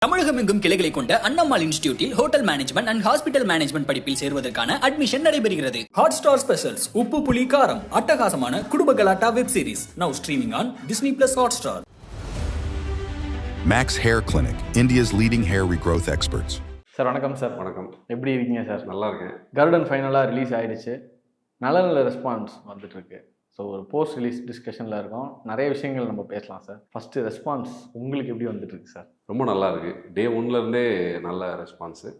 தமிழகம் எங்கும் கிளைகளை கொண்ட அண்ணம்மாள் இன்ஸ்டிடியூட்டில் hotel management and hospital management படிப்பில் சேர்வதற்கான அட்மிஷன் நடைபெறுகிறது. ஹாட் ஸ்டார் ஸ்பெஷல்ஸ் உப்பு புளி காரம் அட்டகாசமான குடும்ப கலாட்டா web series now streaming on Disney+ Hotstar. Max Hair Clinic, India's leading hair regrowth experts. Sir வணக்கம் சார். வணக்கம். எப்படி இருக்கீங்க சார்? நல்லா இருக்கேன். கருடன் ஃபைனலாக ரிலீஸ் ஆகிடுச்சு. நல்ல ரெஸ்பான்ஸ் வந்துட்டுருக்கு. ஸோ ஒரு போஸ்ட் ரிலீஸ் டிஸ்கஷனில் இருக்கோம். நிறைய விஷயங்கள் நம்ம பேசலாம் சார். ஃபஸ்ட்டு ரெஸ்பான்ஸ் உங்களுக்கு எப்படி வந்துட்டுருக்கு சார்? ரொம்ப நல்லா இருக்குது. டே ஒன்லேருந்தே நல்ல ரெஸ்பான்ஸு.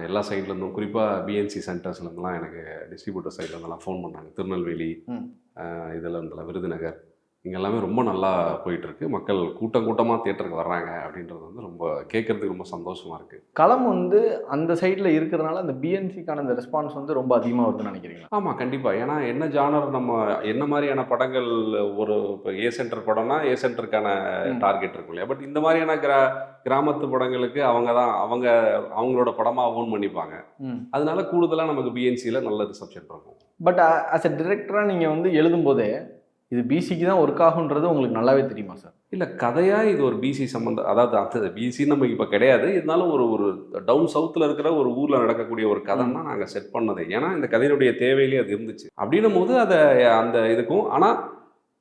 எல்லா சைட்லேருந்தும் குறிப்பாக பிஎன்சி சென்டர்ஸ்லேருந்துலாம் எனக்கு டிஸ்ட்ரிபியூட்டர் சைட்லேருந்துலாம் ஃபோன் பண்ணாங்க. திருநெல்வேலி இதில் இருந்தெல்லாம் விருதுநகர் இங்கே எல்லாமே ரொம்ப நல்லா போயிட்டுருக்கு. மக்கள் கூட்டமாக தியேட்டருக்கு வர்றாங்க அப்படின்றது வந்து ரொம்ப கேட்குறதுக்கு ரொம்ப சந்தோஷமாக இருக்குது. களம் வந்து அந்த சைடில் இருக்கிறதுனால அந்த பிஎன்சிக்கான அந்த ரெஸ்பான்ஸ் வந்து ரொம்ப அதிகமாக வருதுன்னு நினைக்கிறீங்களா? ஆமாம், கண்டிப்பாக. ஏன்னா என்ன ஜானர் நம்ம என்ன மாதிரியான படங்கள் ஒரு இப்போ ஏ சென்டர் படம்னா ஏ சென்டருக்கான டார்கெட் இருக்கும் இல்லையா. பட் இந்த மாதிரியான கிராமத்து படங்களுக்கு அவங்களோட படமாக ஓன் பண்ணிப்பாங்க. அதனால கூடுதலாக நமக்கு பிஎன்சியில் நல்ல ரிசப்ஷன் இருக்கும். பட் ஆஸ் அ டிரெக்டராக நீங்கள் வந்து எழுதும்போதே இது பிசிக்கு தான் ஒர்க் ஆகுன்றது உங்களுக்கு நல்லாவே தெரியுமா சார்? இல்லை, கதையாக இது ஒரு பிசி சம்மந்தம், அதாவது அந்த பிசின்னு நமக்கு இப்போ கிடையாது. இருந்தாலும் ஒரு டவுன் சவுத்தில் இருக்கிற ஒரு ஊரில் நடக்கக்கூடிய ஒரு கதைன்னா நாங்கள் செட் பண்ணது. ஏன்னா இந்த கதையினுடைய தேவையிலேயே அது இருந்துச்சு. அப்படின்னும் போது அதை அந்த இதுக்கும், ஆனால்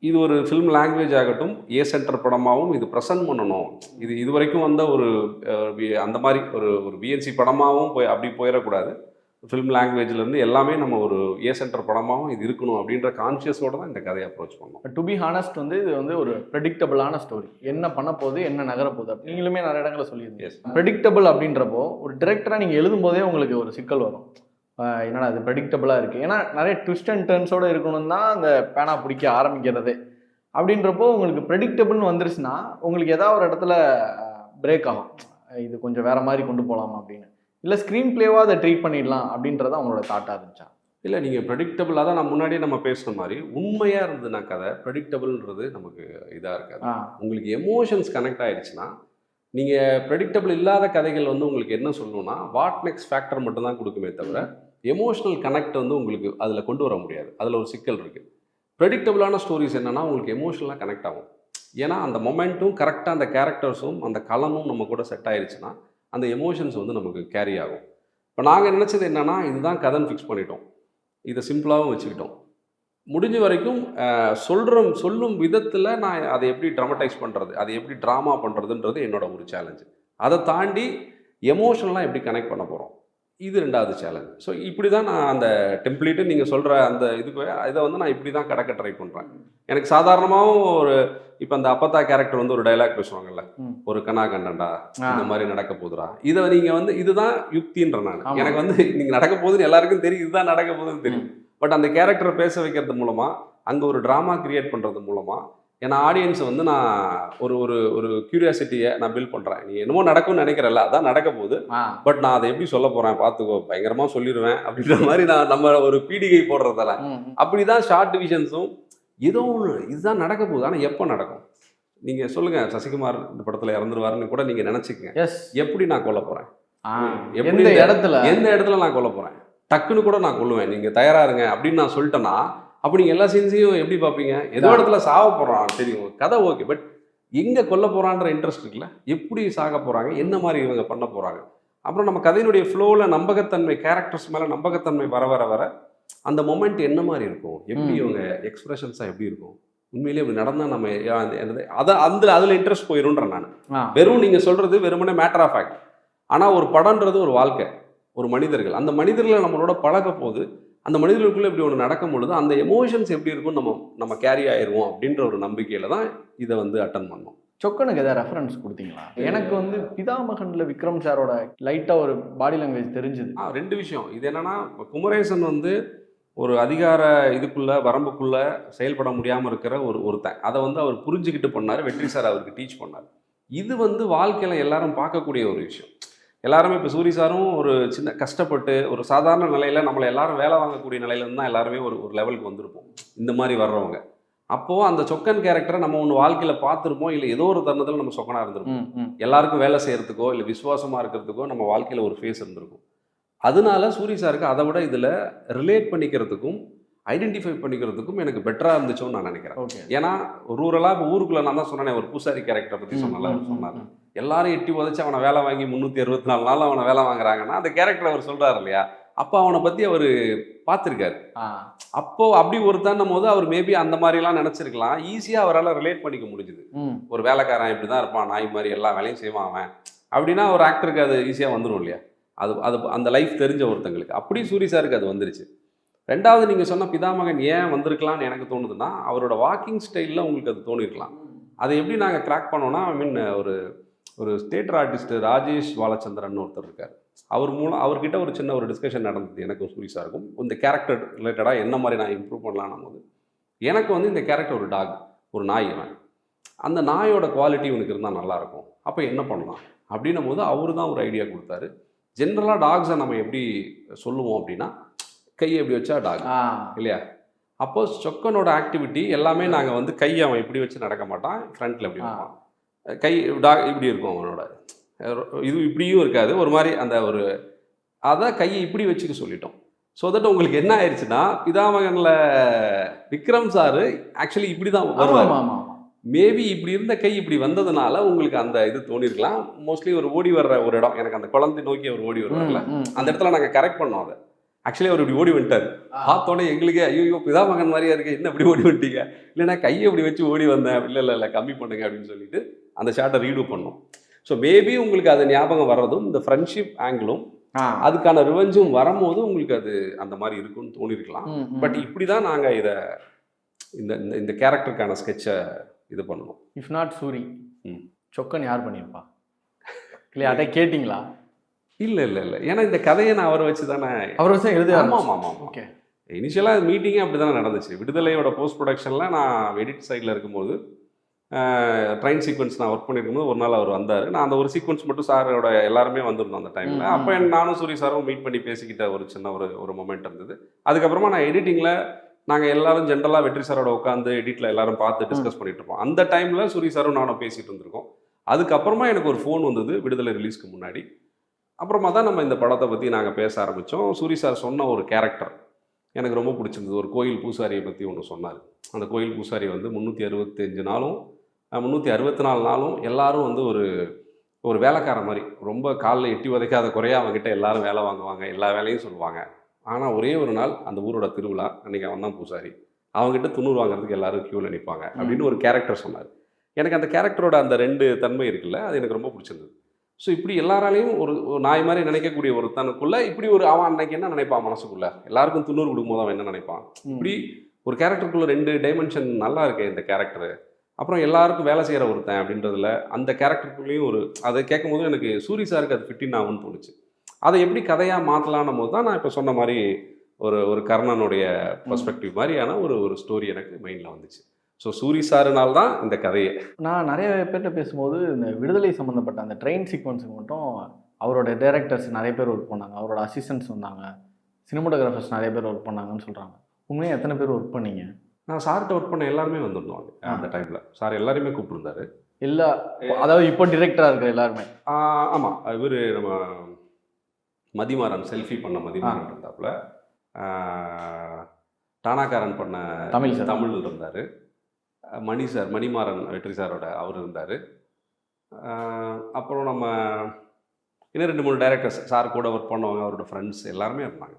இது ஒரு ஃபிலிம் லாங்குவேஜ் ஆகட்டும், ஏ சென்டர் படமாகவும் இது ப்ரெசென்ட் பண்ணணும். இது வரைக்கும் வந்த ஒரு அந்த மாதிரி ஒரு பிஎன்சி படமாகவும் அப்படி போயிடக்கூடாது. ஃபிலிம் லாங்குவேஜ்லேருந்து எல்லாமே நம்ம ஒரு ஏ சென்டர் படமாகவும் இது இருக்கணும் அப்படின்ற கான்ஷியஸோடு தான் இந்த கதையை அப்ரோச் பண்ணோம். டு பி ஹானஸ்ட் வந்து இது வந்து ஒரு ப்ரெடிக்டபிளான ஸ்டோரி. என்ன பண்ண போகுது, என்ன நகர போகுது அப்படி நீங்களுமே நிறைய இடங்களில் சொல்லியிருந்தீங்க. ப்ரெடிக்டபிள் அப்படின்றப்போ ஒரு டிரெக்டராக நீங்கள் எழுதும்போதே உங்களுக்கு ஒரு சிக்கல் வரும். என்னடா அது ப்ரெடிக்டபிளாக இருக்குது. ஏன்னா நிறைய ட்விஸ்ட் அண்ட் டர்ன்ஸோடு இருக்கணும் தான் அந்த பேனா பிடிக்க ஆரம்பிக்கிறது. அப்படின்றப்போ உங்களுக்கு ப்ரெடிக்டபிள்னு வந்துருச்சுன்னா உங்களுக்கு ஏதாவது ஒரு இடத்துல பிரேக் ஆகும். இது கொஞ்சம் வேறு மாதிரி கொண்டு போகலாமா அப்படின்னு, இல்லை ஸ்க்ரீன் பிளேவாக அதை ட்ரீட் பண்ணிடலாம் அப்படின்றத அவங்களோட தாட்டாக இருந்துச்சா? இல்லை, நீங்கள் ப்ரெடிக்டபிளாக தான் நான் முன்னாடியே நம்ம பேசுன மாதிரி உண்மையாக இருந்ததுன்னா கதை ப்ரெடிக்டபிள்ன்றது நமக்கு இதாக இருக்காது. உங்களுக்கு எமோஷன்ஸ் கனெக்ட் ஆகிடுச்சுன்னா நீங்கள் ப்ரெடிக்டபிள் இல்லாத கதைகள் வந்து உங்களுக்கு என்ன சொல்லணும்னா வாட் நெக்ஸ்ட் ஃபேக்டர் மட்டும்தான் கொடுக்குமே தவிர எமோஷனல் கனெக்ட் வந்து உங்களுக்கு அதில் கொண்டு வர முடியாது. அதில் ஒரு சிக்கல் இருக்குது. ப்ரெடிக்டபிளான ஸ்டோரிஸ் என்னென்னா உங்களுக்கு எமோஷனலாக கனெக்ட் ஆகும். ஏன்னா அந்த மொமெண்ட்டும் கரெக்டாக அந்த கேரக்டர்ஸும் அந்த களமும் நம்ம கூட செட் ஆயிடுச்சுன்னா அந்த எமோஷன்ஸ் வந்து நமக்கு கேரி ஆகும். இப்போ நாங்கள் நினச்சது என்னென்னா இதுதான் கதைன்னு ஃபிக்ஸ் பண்ணிட்டோம். இதை சிம்பிளாகவும் வச்சுக்கிட்டோம். முடிஞ்ச வரைக்கும் சொல்லும் விதத்தில் நான் அதை எப்படி ட்ராமடைஸ் பண்ணுறது, அதை எப்படி ட்ராமா பண்ணுறதுன்றது என்னோட ஒரு சேலஞ்சு. அதை தாண்டி எமோஷனலாக எப்படி கனெக்ட் பண்ண போகிறோம், இது ரெண்டாவது சேலஞ்ச். ஸோ இப்படி தான் நான் அந்த டெம்ப்ளேட்டு நீங்கள் சொல்கிற அந்த இதை வந்து நான் இப்படி தான் கடக்க ட்ரை பண்ணுறேன். எனக்கு சாதாரணமாகவும் ஒரு இப்போ அந்த அப்பத்தா கேரக்டர் வந்து ஒரு டைலாக் பேசுவாங்கல்ல, ஒரு கண்ணா கண்டண்டா இந்த மாதிரி நடக்க போகுதுரா, இதை நீங்கள் வந்து இதுதான் யுக்தின்ற நான். எனக்கு வந்து நீங்கள் நடக்க போகுதுன்னு எல்லாருக்கும் தெரியும், இதுதான் நடக்க போகுதுன்னு தெரியும். பட் அந்த கேரக்டரை பேச வைக்கிறது மூலமாக அங்கே ஒரு ட்ராமா கிரியேட் பண்ணுறது மூலமாக ஏன்னா ஆடியன்ஸை வந்து நான் ஒரு கியூரியாசிட்டியை நான் பில்ட் பண்ணுறேன். நீ என்னமோ நடக்கும்னு நினைக்கிறல்ல, அதான் நடக்க போகுது. பட் நான் அதை எப்படி சொல்ல போகிறேன் பார்த்துக்கோ, பயங்கரமாக சொல்லிடுவேன் அப்படின்ற மாதிரி நம்ம ஒரு பீடிகை போடுறதால அப்படி தான் ஷார்ட் டிவிஷன்ஸும் ஏதோ ஒன்று இதுதான் நடக்க போகுது. ஆனால் எப்போ நடக்கும் நீங்கள் சொல்லுங்கள். சசிகுமார் இந்த படத்தில் இறந்துருவாருன்னு கூட நீங்கள் நினச்சிக்கங்க. எப்படி நான் கொல்ல போகிறேன், எந்த இடத்துல நான் கொல்ல போகிறேன், டக்குன்னு கூட நான் கொல்லுவேன், நீங்கள் தயாராக இருங்க அப்படின்னு நான் சொல்லிட்டேன்னா அப்படி நீங்கள் எல்லா சீன்ஸையும் எப்படி பார்ப்பீங்க? ஏதோ இடத்துல சாக போகிறான் தெரியும், கதை ஓகே, பட் எங்கே கொல்ல போகிறான்ற இன்ட்ரெஸ்ட் இருக்குல்ல, எப்படி சாக போகிறாங்க, என்ன மாதிரி இவங்க பண்ண போகிறாங்க. அப்புறம் நம்ம கதையினுடைய ஃப்ளோவில் நம்பகத்தன்மை, கேரக்டர்ஸ் மேலே நம்பகத்தன்மை வர அந்த மொமெண்ட் என்ன மாதிரி இருக்கும், எப்படி இவங்க எக்ஸ்பிரஷன்ஸாக எப்படி இருக்கும், உண்மையிலேயே அப்படி நடந்தால் நம்ம என்னது அதில் இன்ட்ரெஸ்ட் போயிடும்ன்ற நான். வெறும் நீங்கள் சொல்கிறது வெறுமனே மேட்டர் ஆஃப் ஃபேக்ட். ஆனால் ஒரு படம்ன்றது ஒரு வாழ்க்கை, ஒரு மனிதர்கள், அந்த மனிதர்களை நம்மளோட பழக போது அந்த மனிதர்களுக்குள்ளே இப்படி ஒன்று நடக்கும் பொழுது அந்த எமோஷன்ஸ் எப்படி இருக்கும் நம்ம கேரி ஆயிடுவோம் அப்படின்ற ஒரு நம்பிக்கையில் தான் இதை வந்து அட்டன் பண்ணோம். சொக்கனுக்கு எதாவது ரெஃபரன்ஸ் கொடுத்தீங்களா? எனக்கு வந்து பிதாமகனில் விக்ரம் சாரோட லைட்டாக ஒரு பாடி லாங்குவேஜ் தெரிஞ்சுது. ரெண்டு விஷயம். இது என்னென்னா குமரேசன் வந்து ஒரு அதிகார இதுக்குள்ளே வரம்புக்குள்ளே செயல்பட முடியாமல் இருக்கிற ஒருத்தன், அதை வந்து அவர் புரிஞ்சுக்கிட்டு பண்ணார். வெற்றி சார் அவருக்கு டீச் பண்ணார். இது வந்து வாழ்க்கையில் எல்லாரும் பார்க்கக்கூடிய ஒரு விஷயம். எல்லாருமே இப்போ சூரி சாரும் ஒரு சின்ன கஷ்டப்பட்டு ஒரு சாதாரண நிலையில் நம்மளை எல்லாரும் வேலை வாங்கக்கூடிய நிலையிலேருந்து தான் எல்லாருமே ஒரு லெவலுக்கு வந்திருப்போம் இந்த மாதிரி வர்றவங்க. அப்போது அந்த சொக்கன் கேரக்டரை நம்ம ஒன்று வாழ்க்கையில் பார்த்துருப்போம், இல்லை ஏதோ ஒரு தருணத்தில் நம்ம சொக்கனாக இருந்திருப்போம். எல்லாருக்கும் வேலை செய்கிறதுக்கோ இல்லை விசுவாசமாக இருக்கிறதுக்கோ நம்ம வாழ்க்கையில் ஒரு ஃபேஸ் இருந்திருக்கும். அதனால சூரி சாருக்கு அதை விட இதில் ரிலேட் பண்ணிக்கிறதுக்கும் ஐடென்டிஃபை பண்ணிக்கிறதுக்கும் எனக்கு பெட்டராக இருந்துச்சோன்னு நான் நினைக்கிறேன். ஓகே. ஏன்னா ரூரலாக ஊருக்குள்ளே நான் தான் சொன்னேன், ஒரு பூசாரி கேரக்டரை பற்றி சொன்னால சொன்னார். எல்லாரும் எட்டி உதச்சி அவனை வேலை வாங்கி 364 நாள் அவனை வேலை வாங்குறாங்கன்னா அந்த கேரக்டர் அவர் சொல்கிறார் இல்லையா, அப்போ அவனை பற்றி அவர் பார்த்துருக்காரு. அப்போ அப்படி ஒருத்தான்னும் போது அவர் மேபி அந்த மாதிரிலாம் நினச்சிருக்கலாம். ஈஸியாக அவரால் ரிலேட் பண்ணிக்க முடிஞ்சுது. ஒரு வேலைக்காரன் இப்படி தான் இருப்பான், நாய் மாதிரி எல்லா வேலையும் செய்வான் அவன் அப்படின்னா ஒரு ஆக்டருக்கு அது ஈஸியாக வந்துடும் இல்லையா, அது அந்த லைஃப் தெரிஞ்ச ஒருத்தங்களுக்கு. அப்படி சூரி சாருக்கு அது வந்துருச்சு. ரெண்டாவது நீங்கள் சொன்ன பிதாமகன் ஏன் வந்திருக்கலாம்னு எனக்கு தோணுதுன்னா, அவரோட வாக்கிங் ஸ்டைலில் உங்களுக்கு அது தோணிருக்கலாம். அதை எப்படி நாங்கள் கிராக் பண்ணோன்னா, ஐ மீன் ஒரு தியேட்டர் ஆர்டிஸ்ட் ராஜேஷ் பாலச்சந்திரன் ஒருத்தர் இருக்கார். அவர்கிட்ட ஒரு சின்ன ஒரு டிஸ்கஷன் நடந்தது எனக்கும் சூரி சாருக்கும். இந்த கேரக்டர் ரிலேட்டடாக என்ன மாதிரி நான் இம்ப்ரூவ் பண்ணலான்னும் போது, எனக்கு வந்து இந்த கேரக்டர் ஒரு டாக், ஒரு நாய். அவன் அந்த நாயோட குவாலிட்டி இவனுக்கு இருந்தால் நல்லாயிருக்கும், அப்போ என்ன பண்ணலாம் அப்படின்னும் போது அவர் தான் ஒரு ஐடியா கொடுத்தாரு. ஜென்ரலாக டாக்ஸை நம்ம எப்படி சொல்லுவோம் அப்படின்னா, கையை எப்படி வச்சா டாக் இல்லையா. அப்போ சொக்கனோட ஆக்டிவிட்டி எல்லாமே நாங்கள் வந்து கையை அவன் இப்படி வச்சு நடக்க மாட்டான், ஃப்ரண்ட்டில் எப்படி வைப்பான், கை டாக் இப்படி இருக்கும், அவனோட இது இப்படியும் இருக்காது, ஒரு மாதிரி அந்த ஒரு அதான் கையை இப்படி வச்சுக்க சொல்லிட்டோம். ஸோ தட் உங்களுக்கு என்ன ஆயிடுச்சுன்னா, பிதாமகனில் விக்ரம் சார் ஆக்சுவலி இப்படி தான் வருவார். மேபி இப்படி இருந்த கை இப்படி வந்ததுனால உங்களுக்கு அந்த இது தோணிருக்கலாம். மோஸ்ட்லி ஒரு ஓடி வர்ற ஒரு இடம், எனக்கு அந்த குழந்தை நோக்கி அவர் ஓடி வருவார்ல, அந்த இடத்துல நாங்கள் கரெக்ட் பண்ணோம் அதை. ஆக்சுவலி அவர் இப்படி ஓடி வந்துட்டார். பார்த்தோன்னே எங்களுக்கே ஐயோ பிதாமகன் மாதிரியா இருக்கு, என்ன இப்படி ஓடி வந்துட்டீங்க, இல்லைன்னா கையை இப்படி வச்சு ஓடி வந்தேன், இல்லை கம்மி பண்ணுங்க அப்படின்னு சொல்லிட்டு அந்த ஷார்ட்டை ரீடூ பண்ணோம். ஸோ மேபி உங்களுக்கு அது ஞாபகம் வர்றதும் இந்த ஃப்ரெண்ட்ஷிப் ஆங்கிளும் அதுக்கான ரிவெஞ்சும் வரும்போது உங்களுக்கு அது அந்த மாதிரி இருக்குன்னு தோணிருக்கலாம். பட் இப்படி தான் நாங்கள் இதை இந்த கேரக்டருக்கான ஸ்கெட்சை இது பண்ணணும். இஃப் நாட் சூரி, சொக்கன் யார் பண்ணியிருப்பா இல்லையா, அதை கேட்டிங்களா? இல்லை, ஏன்னா இந்த கதையை நான் அவரை வச்சு தானே எழுதி. ஆமாம். ஓகே. இனிஷியலாக மீட்டிங்கே அப்படி தானே நடந்துச்சு. விடுதலையோட போஸ்ட் ப்ரொடக்ஷனில் நான் எடிட் சைடில் இருக்கும்போது ட்ரெயின் சீக்வன்ஸ் நான் ஒர்க் பண்ணியிருக்கும்போது ஒரு நாள் அவர் வந்தார். நான் அந்த ஒரு சீக்வன்ஸ் மட்டும் சாரோட எல்லாருமே வந்திருந்தோம் அந்த டைமில். அப்போ நானும் சூரி சாரும் மீட் பண்ணி பேசிக்கிட்ட ஒரு சின்ன ஒரு மொமெண்ட் இருந்தது. அதுக்கப்புறமா நான் எடிட்டிங்கில் நாங்கள் எல்லாரும் ஜென்ரலாக வெற்றி சாரோட உட்காந்து எடிட்டில் எல்லாரும் பார்த்து டிஸ்கஸ் பண்ணிட்டு இருப்போம். அந்த டைமில் சூரி சாரும் நானும் பேசிகிட்டு இருந்திருக்கோம். அதுக்கப்புறமா எனக்கு ஒரு ஃபோன் வந்தது விடுதலை ரிலீஸ்க்கு முன்னாடி. அப்புறமா தான் நம்ம இந்த படத்தை பற்றி நாங்கள் பேச ஆரம்பித்தோம். சூரி சார் சொன்ன ஒரு கேரக்டர் எனக்கு ரொம்ப பிடிச்சிருந்தது. ஒரு கோயில் பூசாரியை பற்றி ஒன்று சொன்னார். அந்த கோயில் பூசாரி வந்து 365 நாளும் 364 நாளும் எல்லாரும் வந்து ஒரு வேலைக்கார மாதிரி ரொம்ப காலில் எட்டி உதைக்காத குறையா அவங்ககிட்ட எல்லாரும் வேலை வாங்குவாங்க, எல்லா வேலையும் சொல்லுவாங்க. ஆனால் ஒரே ஒரு நாள் அந்த ஊரோட திருவிழா அன்றைக்கி அவன் தான் பூசாரி, அவங்ககிட்ட 90 வாங்குறதுக்கு எல்லாரும் க்யூவில் நிற்பாங்க அப்படின்னு ஒரு கேரக்டர் சொன்னார். எனக்கு அந்த கேரக்டரோட அந்த 2 தன்மை இருக்குல்ல, அது எனக்கு ரொம்ப பிடிச்சிருந்தது. ஸோ இப்படி எல்லாராலையும் ஒரு நாய் மாதிரி நினைக்கக்கூடிய ஒரு தனக்குள்ளே இப்படி ஒரு அவன் அன்னைக்கு என்ன நினைப்பான் மனசுக்குள்ளே, எல்லாருக்கும் 90 கொடுக்கும்போது அவன் என்ன நினைப்பான், இப்படி ஒரு கேரக்டருக்குள்ளே 2 டைமென்ஷன் நல்லா இருக்கு இந்த கேரக்டரு. அப்புறம் எல்லாருக்கும் வேலை செய்கிற ஒருத்தன் அப்படின்றதுல அந்த கேரக்டருக்குள்ளேயும் அதை கேட்கும்போது எனக்கு சூரி சாருக்கு அது ஃபிட்டின் ஆகும்னு தோணுச்சு. அதை எப்படி கதையாக மாற்றலான்னும் போது தான் நான் இப்போ சொன்ன மாதிரி ஒரு கர்ணனுடைய பர்ஸ்பெக்டிவ் மாதிரியான ஒரு ஸ்டோரி எனக்கு மைண்டில் வந்துச்சு. ஸோ சூரி சாருனால் தான் இந்த கதையை. நான் நிறைய பேர்கிட்ட பேசும்போது இந்த விடுதலை சம்மந்தப்பட்ட அந்த ட்ரெயின் சீக்வன்ஸுக்கு மட்டும் அவரோட டைரக்டர்ஸ் நிறைய பேர் ஒர்க் பண்ணாங்க, அவரோட அசிஸ்டன்ட்ஸ் வந்தாங்க, சினிமாட்டோகிராஃபர்ஸ் நிறைய பேர் ஒர்க் பண்ணாங்கன்னு சொல்கிறாங்க. உண்மையாக எத்தனை பேர் ஒர்க் பண்ணீங்க? நான் சார்கிட்ட ஒர்க் பண்ண எல்லாருமே வந்துருந்தோம் அந்த டைமில். சார் எல்லாருமே கூப்பிட்டுருந்தாரு. இல்லை அதாவது இப்போ டிரெக்டராக இருக்கிற எல்லாருமே? ஆமாம். இவர் நம்ம மதிமாறன் செல்ஃபி பண்ண மதிமாறன் இருந்தாப்புல, டானாக்காரன் பண்ண தமிழ் இருந்தார், மணி சார் மணிமாறன் வெற்றி சாரோட அவர் இருந்தார். அப்புறம் நம்ம இன்னும் 2-3 டைரக்டர்ஸ் சார் கூட ஒர்க் பண்ணவங்க, அவரோட ஃப்ரெண்ட்ஸ் எல்லாருமே இருந்தாங்க.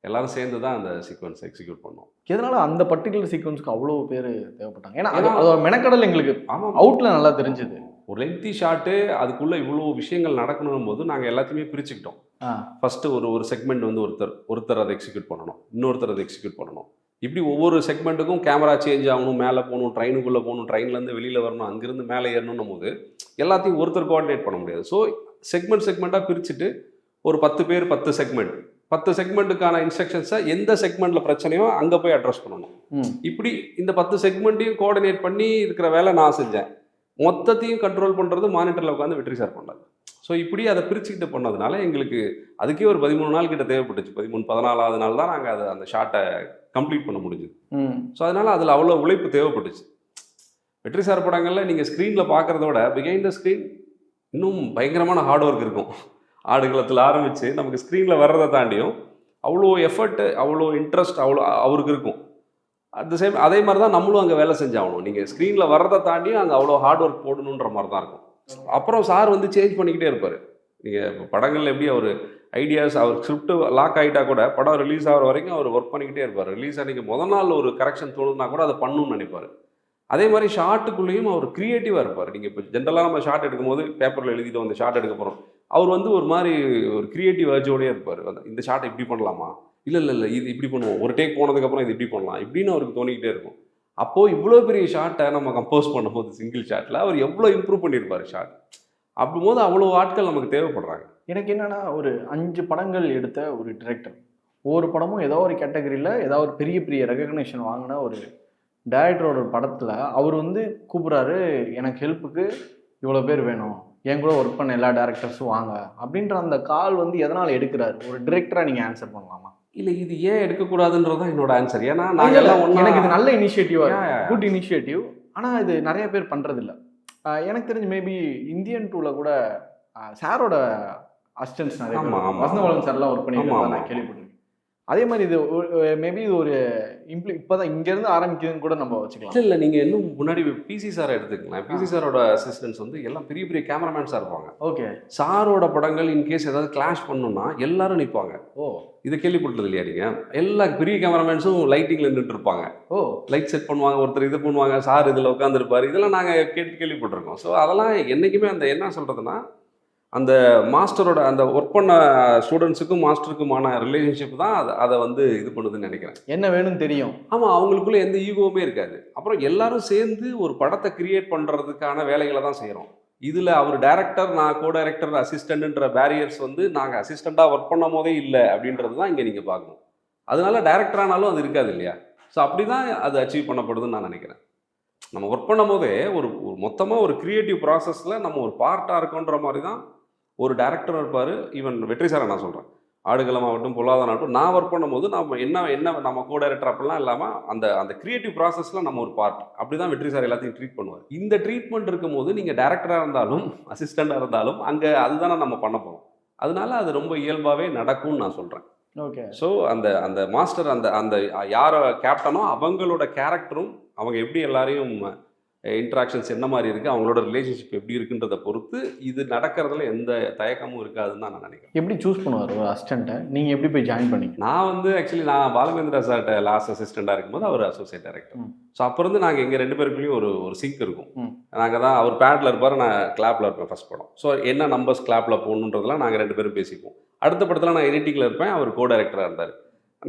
எல்லாரும் சேர்ந்து தான் அந்த சீக்வன்ஸ் எக்ஸிக்யூட் பண்ணோம். எதனால அந்த பர்டிகுலர் சீக்வன்ஸ்க்கு அவ்வளோ பேர் தேவைப்பட்டாங்க? ஏன்னா அது ஒரு மெனக்கடல் எங்களுக்கு அவுட்ல நல்லா தெரிஞ்சுது. ஒரு லென்த்தி ஷாட்டு, அதுக்குள்ளே இவ்வளோ விஷயங்கள் நடக்கணும் போது நாங்கள் எல்லாத்தையுமே பிரிச்சுக்கிட்டோம். ஃபஸ்ட்டு ஒரு செக்மெண்ட் வந்து ஒருத்தர் அதை எக்ஸிக்யூட் பண்ணணும், இன்னொருத்தர் அதை எக்ஸிக்யூட் பண்ணணும். இப்படி ஒவ்வொரு செக்மெண்ட்டுக்கும் கேமரா சேஞ்ச் ஆகணும், மேலே போகணும், ட்ரெயினுக்குள்ளே போகணும், ட்ரெயின்லேருந்து வெளியில் வரணும், அங்கேருந்து மேலே ஏறணும் போது எல்லாத்தையும் ஒருத்தர் கோஆர்டினேட் பண்ண முடியாது. ஸோ செக்மெண்ட்டாக பிரிச்சுட்டு ஒரு 10 பேர் 10 செக்மெண்ட்டுக்கான இன்ஸ்ட்ரக்ஷன்ஸை எந்த செக்மெண்ட்டில் பிரச்சனையோ அங்கே போய் அட்ரஸ் பண்ணணும். இப்படி இந்த 10 செக்மெண்ட்டையும் கோஆர்டினேட் பண்ணி இருக்கிற வேலை நான் செஞ்சேன். மொத்தத்தையும் கண்ட்ரோல் பண்ணுறது மானிட்டரில் உட்காந்து வெற்றி சார் பண்ணார். ஸோ இப்படி அதை பிரிச்சுக்கிட்டு பண்ணதுனால எங்களுக்கு அதுக்கே ஒரு 13 நாள் கிட்ட தேவைப்பட்டுச்சு. 14வது நாள் தான் நாங்கள் அந்த ஷார்ட்டை கம்ப்ளீட் பண்ண முடிஞ்சுது. ஸோ அதனால் அதில் அவ்வளோ உழைப்பு தேவைப்பட்டுச்சு. வெற்றி சார் படங்களில் நீங்கள் ஸ்க்ரீனில் பார்க்குறத விட பிஹைண்ட் த ஸ்க்ரீன் இன்னும் பயங்கரமான ஹார்ட் ஒர்க் இருக்கும். ஆடுகளத்தில் ஆரம்பித்து நமக்கு ஸ்க்ரீனில் வர்றதை தாண்டியும் அவ்வளோ எஃபர்ட்டு, அவ்வளோ இன்ட்ரெஸ்ட் அவருக்கு இருக்கும். அதே மாதிரி தான் நம்மளும் அங்கே வேலை செஞ்சாகணும். நீங்கள் ஸ்க்ரீனில் வர்றதை தாண்டி அங்கே அவ்வளோ ஹார்ட் ஒர்க் போடணுன்ற மாதிரி தான் இருக்கும். அப்புறம் சார் வந்து சேஞ்ச் பண்ணிக்கிட்டே இருப்பார். நீங்கள் இப்போ படங்கள் எப்படி அவர் ஐடியாஸ், அவர் ஸ்கிரிப்ட் லாக் ஆகிட்டா கூட படம் ரிலீஸ் ஆகிற வரைக்கும் அவர் ஒர்க் பண்ணிக்கிட்டே இருப்பார். ரிலீஸ் அன்றைக்கி முதல் நாள் ஒரு கரெக்ஷன் தோணுதுனா கூட அதை பண்ணணும்னு நினைப்பார். அதே மாதிரி ஷார்ட்டுக்குள்ளேயும் அவர் க்ரியேட்டிவாக இருப்பார். நீங்கள் இப்போ ஜென்ரலாக நம்ம ஷார்ட் எடுக்கும்போது பேப்பரில் எழுதிட்டு வந்து ஷார்ட் எடுக்க போகிறோம், அவர் வந்து ஒரு மாதிரி ஒரு க்ரியேட்டிவ் அர்ஜோடயே இருப்பார். இந்த ஷார்ட் இப்படி பண்ணலாமா, இல்லை இது இப்படி பண்ணுவோம், ஒரு டேக் போனதுக்கப்புறம் இது இப்படி பண்ணலாம் இப்படின்னு அவருக்கு தோணிக்கிட்டே இருக்கும். அப்போது இவ்வளோ பெரிய ஷார்ட்டை நம்ம கம்போஸ் பண்ணும்போது சிங்கிள் ஷாட்டில் அவர் எவ்வளோ இம்ப்ரூவ் பண்ணியிருப்பார் ஷார்ட். அப்படிங்கும்போது அவ்வளோ ஆட்கள் நமக்கு தேவைப்படுறாங்க. எனக்கு என்னென்னா, ஒரு 5 படங்கள் எடுத்த ஒரு டிரெக்டர், ஒவ்வொரு படமும் ஏதோ ஒரு கேட்டகரியில் ஏதோ ஒரு பெரிய பெரிய ரெகக்னேஷன் வாங்கின ஒரு டைரக்டரோட படத்தில் அவர் வந்து கூப்பிட்றாரு, எனக்கு ஹெல்ப்புக்கு இவ்வளோ பேர் வேணும், என் கூட ஒர்க் பண்ண எல்லா டேரக்டர்ஸும் வாங்க அப்படின்ற அந்த கால் வந்து எதனால் எடுக்கிறாரு? ஒரு டிரெக்டராக நீங்கள் ஆன்சர் பண்ணலாமா? இல்லை, இது ஏன் எடுக்கக்கூடாதுன்றதான் என்னோட ஆன்சர். ஏன்னா நாங்கள் எல்லாம் எனக்கு இது நல்ல இனிஷியேட்டிவா, குட் இனிஷியேட்டிவ், ஆனால் இது நிறைய பேர் பண்ணுறதில்ல. எனக்கு தெரிஞ்சு மேபி இந்தியன் 2ல் கூட சாரோட அசிஸ்டன்ஸ் நிறைய வசந்தபாலன் சார்லாம் ஒர்க் பண்ணியிருக்காங்க, நான் கேள்விப்பட்டிருக்கேன். அதே மாதிரி இது மேபி இது ஒரு இப்போதான் இங்கேருந்து ஆரம்பிக்குதுன்னு கூட நம்ம வச்சுக்கலாம். இல்லை, நீங்கள் இன்னும் முன்னாடி பிசி சாரை எடுத்துக்கலாம். பிசி சாரோட அசிஸ்டன்ஸ் வந்து எல்லாம் பெரிய பெரிய கேமராமேன்ஸாக இருப்பாங்க. ஓகே. சாரோட படங்கள் இன்கேஸ் ஏதாவது கிளாஷ் பண்ணணும்னா எல்லாரும் நிற்பாங்க. ஓ, இதை கேள்விப்பட்டது இல்லையா நீங்கள்? எல்லா பெரிய கேமராமேன்ஸும் லைட்டிங்கில் நின்றுட்டு இருப்பாங்க. ஓ, லைட் செட் பண்ணுவாங்க, ஒருத்தர் இது பண்ணுவாங்க, சார் இதில் உட்காந்துருப்பார். இதெல்லாம் நாங்கள் கேள்விப்பட்டிருக்கோம். ஸோ அதெல்லாம் என்றைக்குமே அந்த என்ன சொல்கிறதுனா, அந்த மாஸ்டரோட அந்த ஒர்க் பண்ண ஸ்டூடெண்ட்ஸுக்கும் மாஸ்டருக்குமான ரிலேஷன்ஷிப் தான் அதை வந்து இது பண்ணுதுன்னு நினைக்கிறேன். என்ன வேணும்னு தெரியும். ஆமாம், அவங்களுக்குள்ள எந்த ஈகோவுமே இருக்காது. அப்புறம் எல்லாரும் சேர்ந்து ஒரு படத்தை கிரியேட் பண்ணுறதுக்கான வேலைகளை தான் செய்கிறோம். இதில் அவர் டைரக்டர், நான் கோ டைரக்டர், அசிஸ்டன்ட்ன்ற பேரியர்ஸ் வந்து நாங்கள் அசிஸ்டண்ட்டாக ஒர்க் பண்ணும் போதே இல்லை அப்படின்றது தான் இங்கே நீங்கள் பார்க்கணும். அதனால டைரக்டரானாலும் அது இருக்காது இல்லையா? ஸோ அப்படி தான் அது அச்சீவ் பண்ணப்படுதுன்னு நான் நினைக்கிறேன். நம்ம ஒர்க் பண்ணும் போதே ஒரு மொத்தமாக ஒரு க்ரியேட்டிவ் ப்ராசஸில் நம்ம ஒரு பார்ட்டாக இருக்கோன்ற மாதிரி தான் ஒரு டேரக்டர் இருப்பார். ஈவன் வெற்றி சாரை நான் சொல்கிறேன், ஆடுகளமாகட்டும் பொருளாதாரம், நான் ஒர்க் பண்ணும்போது நம்ம என்ன நம்ம கோ டைரக்டர் அப்படிலாம் இல்லாமல் அந்த கிரியேட்டிவ் ப்ராசஸில் நம்ம ஒரு பார்ட், அப்படி தான் வெற்றி சார் எல்லாத்தையும் ட்ரீட் பண்ணுவார். இந்த ட்ரீட்மெண்ட் இருக்கும்போது நீங்கள் டேரக்டராக இருந்தாலும் அசிஸ்டண்ட்டாக இருந்தாலும் அங்கே அதுதானே நம்ம பண்ண போகிறோம். அதனால அது ரொம்ப இயல்பாகவே நடக்கும்னு நான் சொல்கிறேன். ஓகே. ஸோ அந்த மாஸ்டர் அந்த யாரை கேப்டனோ அவங்களோட கேரக்டரும் அவங்க எப்படி எல்லாரையும் இன்ட்ராக்ஷன்ஸ் என்ன மாதிரி இருக்குது, அவங்களோட ரிலேஷன்ஷிப் எப்படி இருக்குன்றதை பொறுத்து இது நடக்கிறதுல எந்த தயக்கமும் இருக்காதுன்னு தான் நான் நினைக்கிறேன். எப்படி சூஸ் பண்ணுவார் ஒரு அசிஸ்டண்ட்டை? நீங்கள் எப்படி போய் ஜாயின் பண்ணீங்க? நான் வந்து ஆக்சுவலி நான் பாலமேந்திரா சார்கிட்ட லாஸ்ட் அசிஸ்டண்ட்டாக இருக்கும்போது அவர் அசோசியேட் டைரக்டர். ஸோ அப்போ இருந்து நாங்கள் எங்கள் 2 பேருக்குள்ளேயும் ஒரு சிங்க் இருக்கும். நாங்கள் தான், அவர் பேட்டில் இருப்பார், நான் கிளாப்பில் இருப்பேன் ஃபஸ்ட் படம். ஸோ என்ன நம்பர்ஸ் கிளாப்பில் போகணுன்றதெல்லாம் நாங்கள் 2 பேரும் பேசிப்போம். அடுத்த படத்தில் நான் எடிட்டிங்கில் இருப்பேன், அவர் கோ டைரக்டராக இருந்தார்.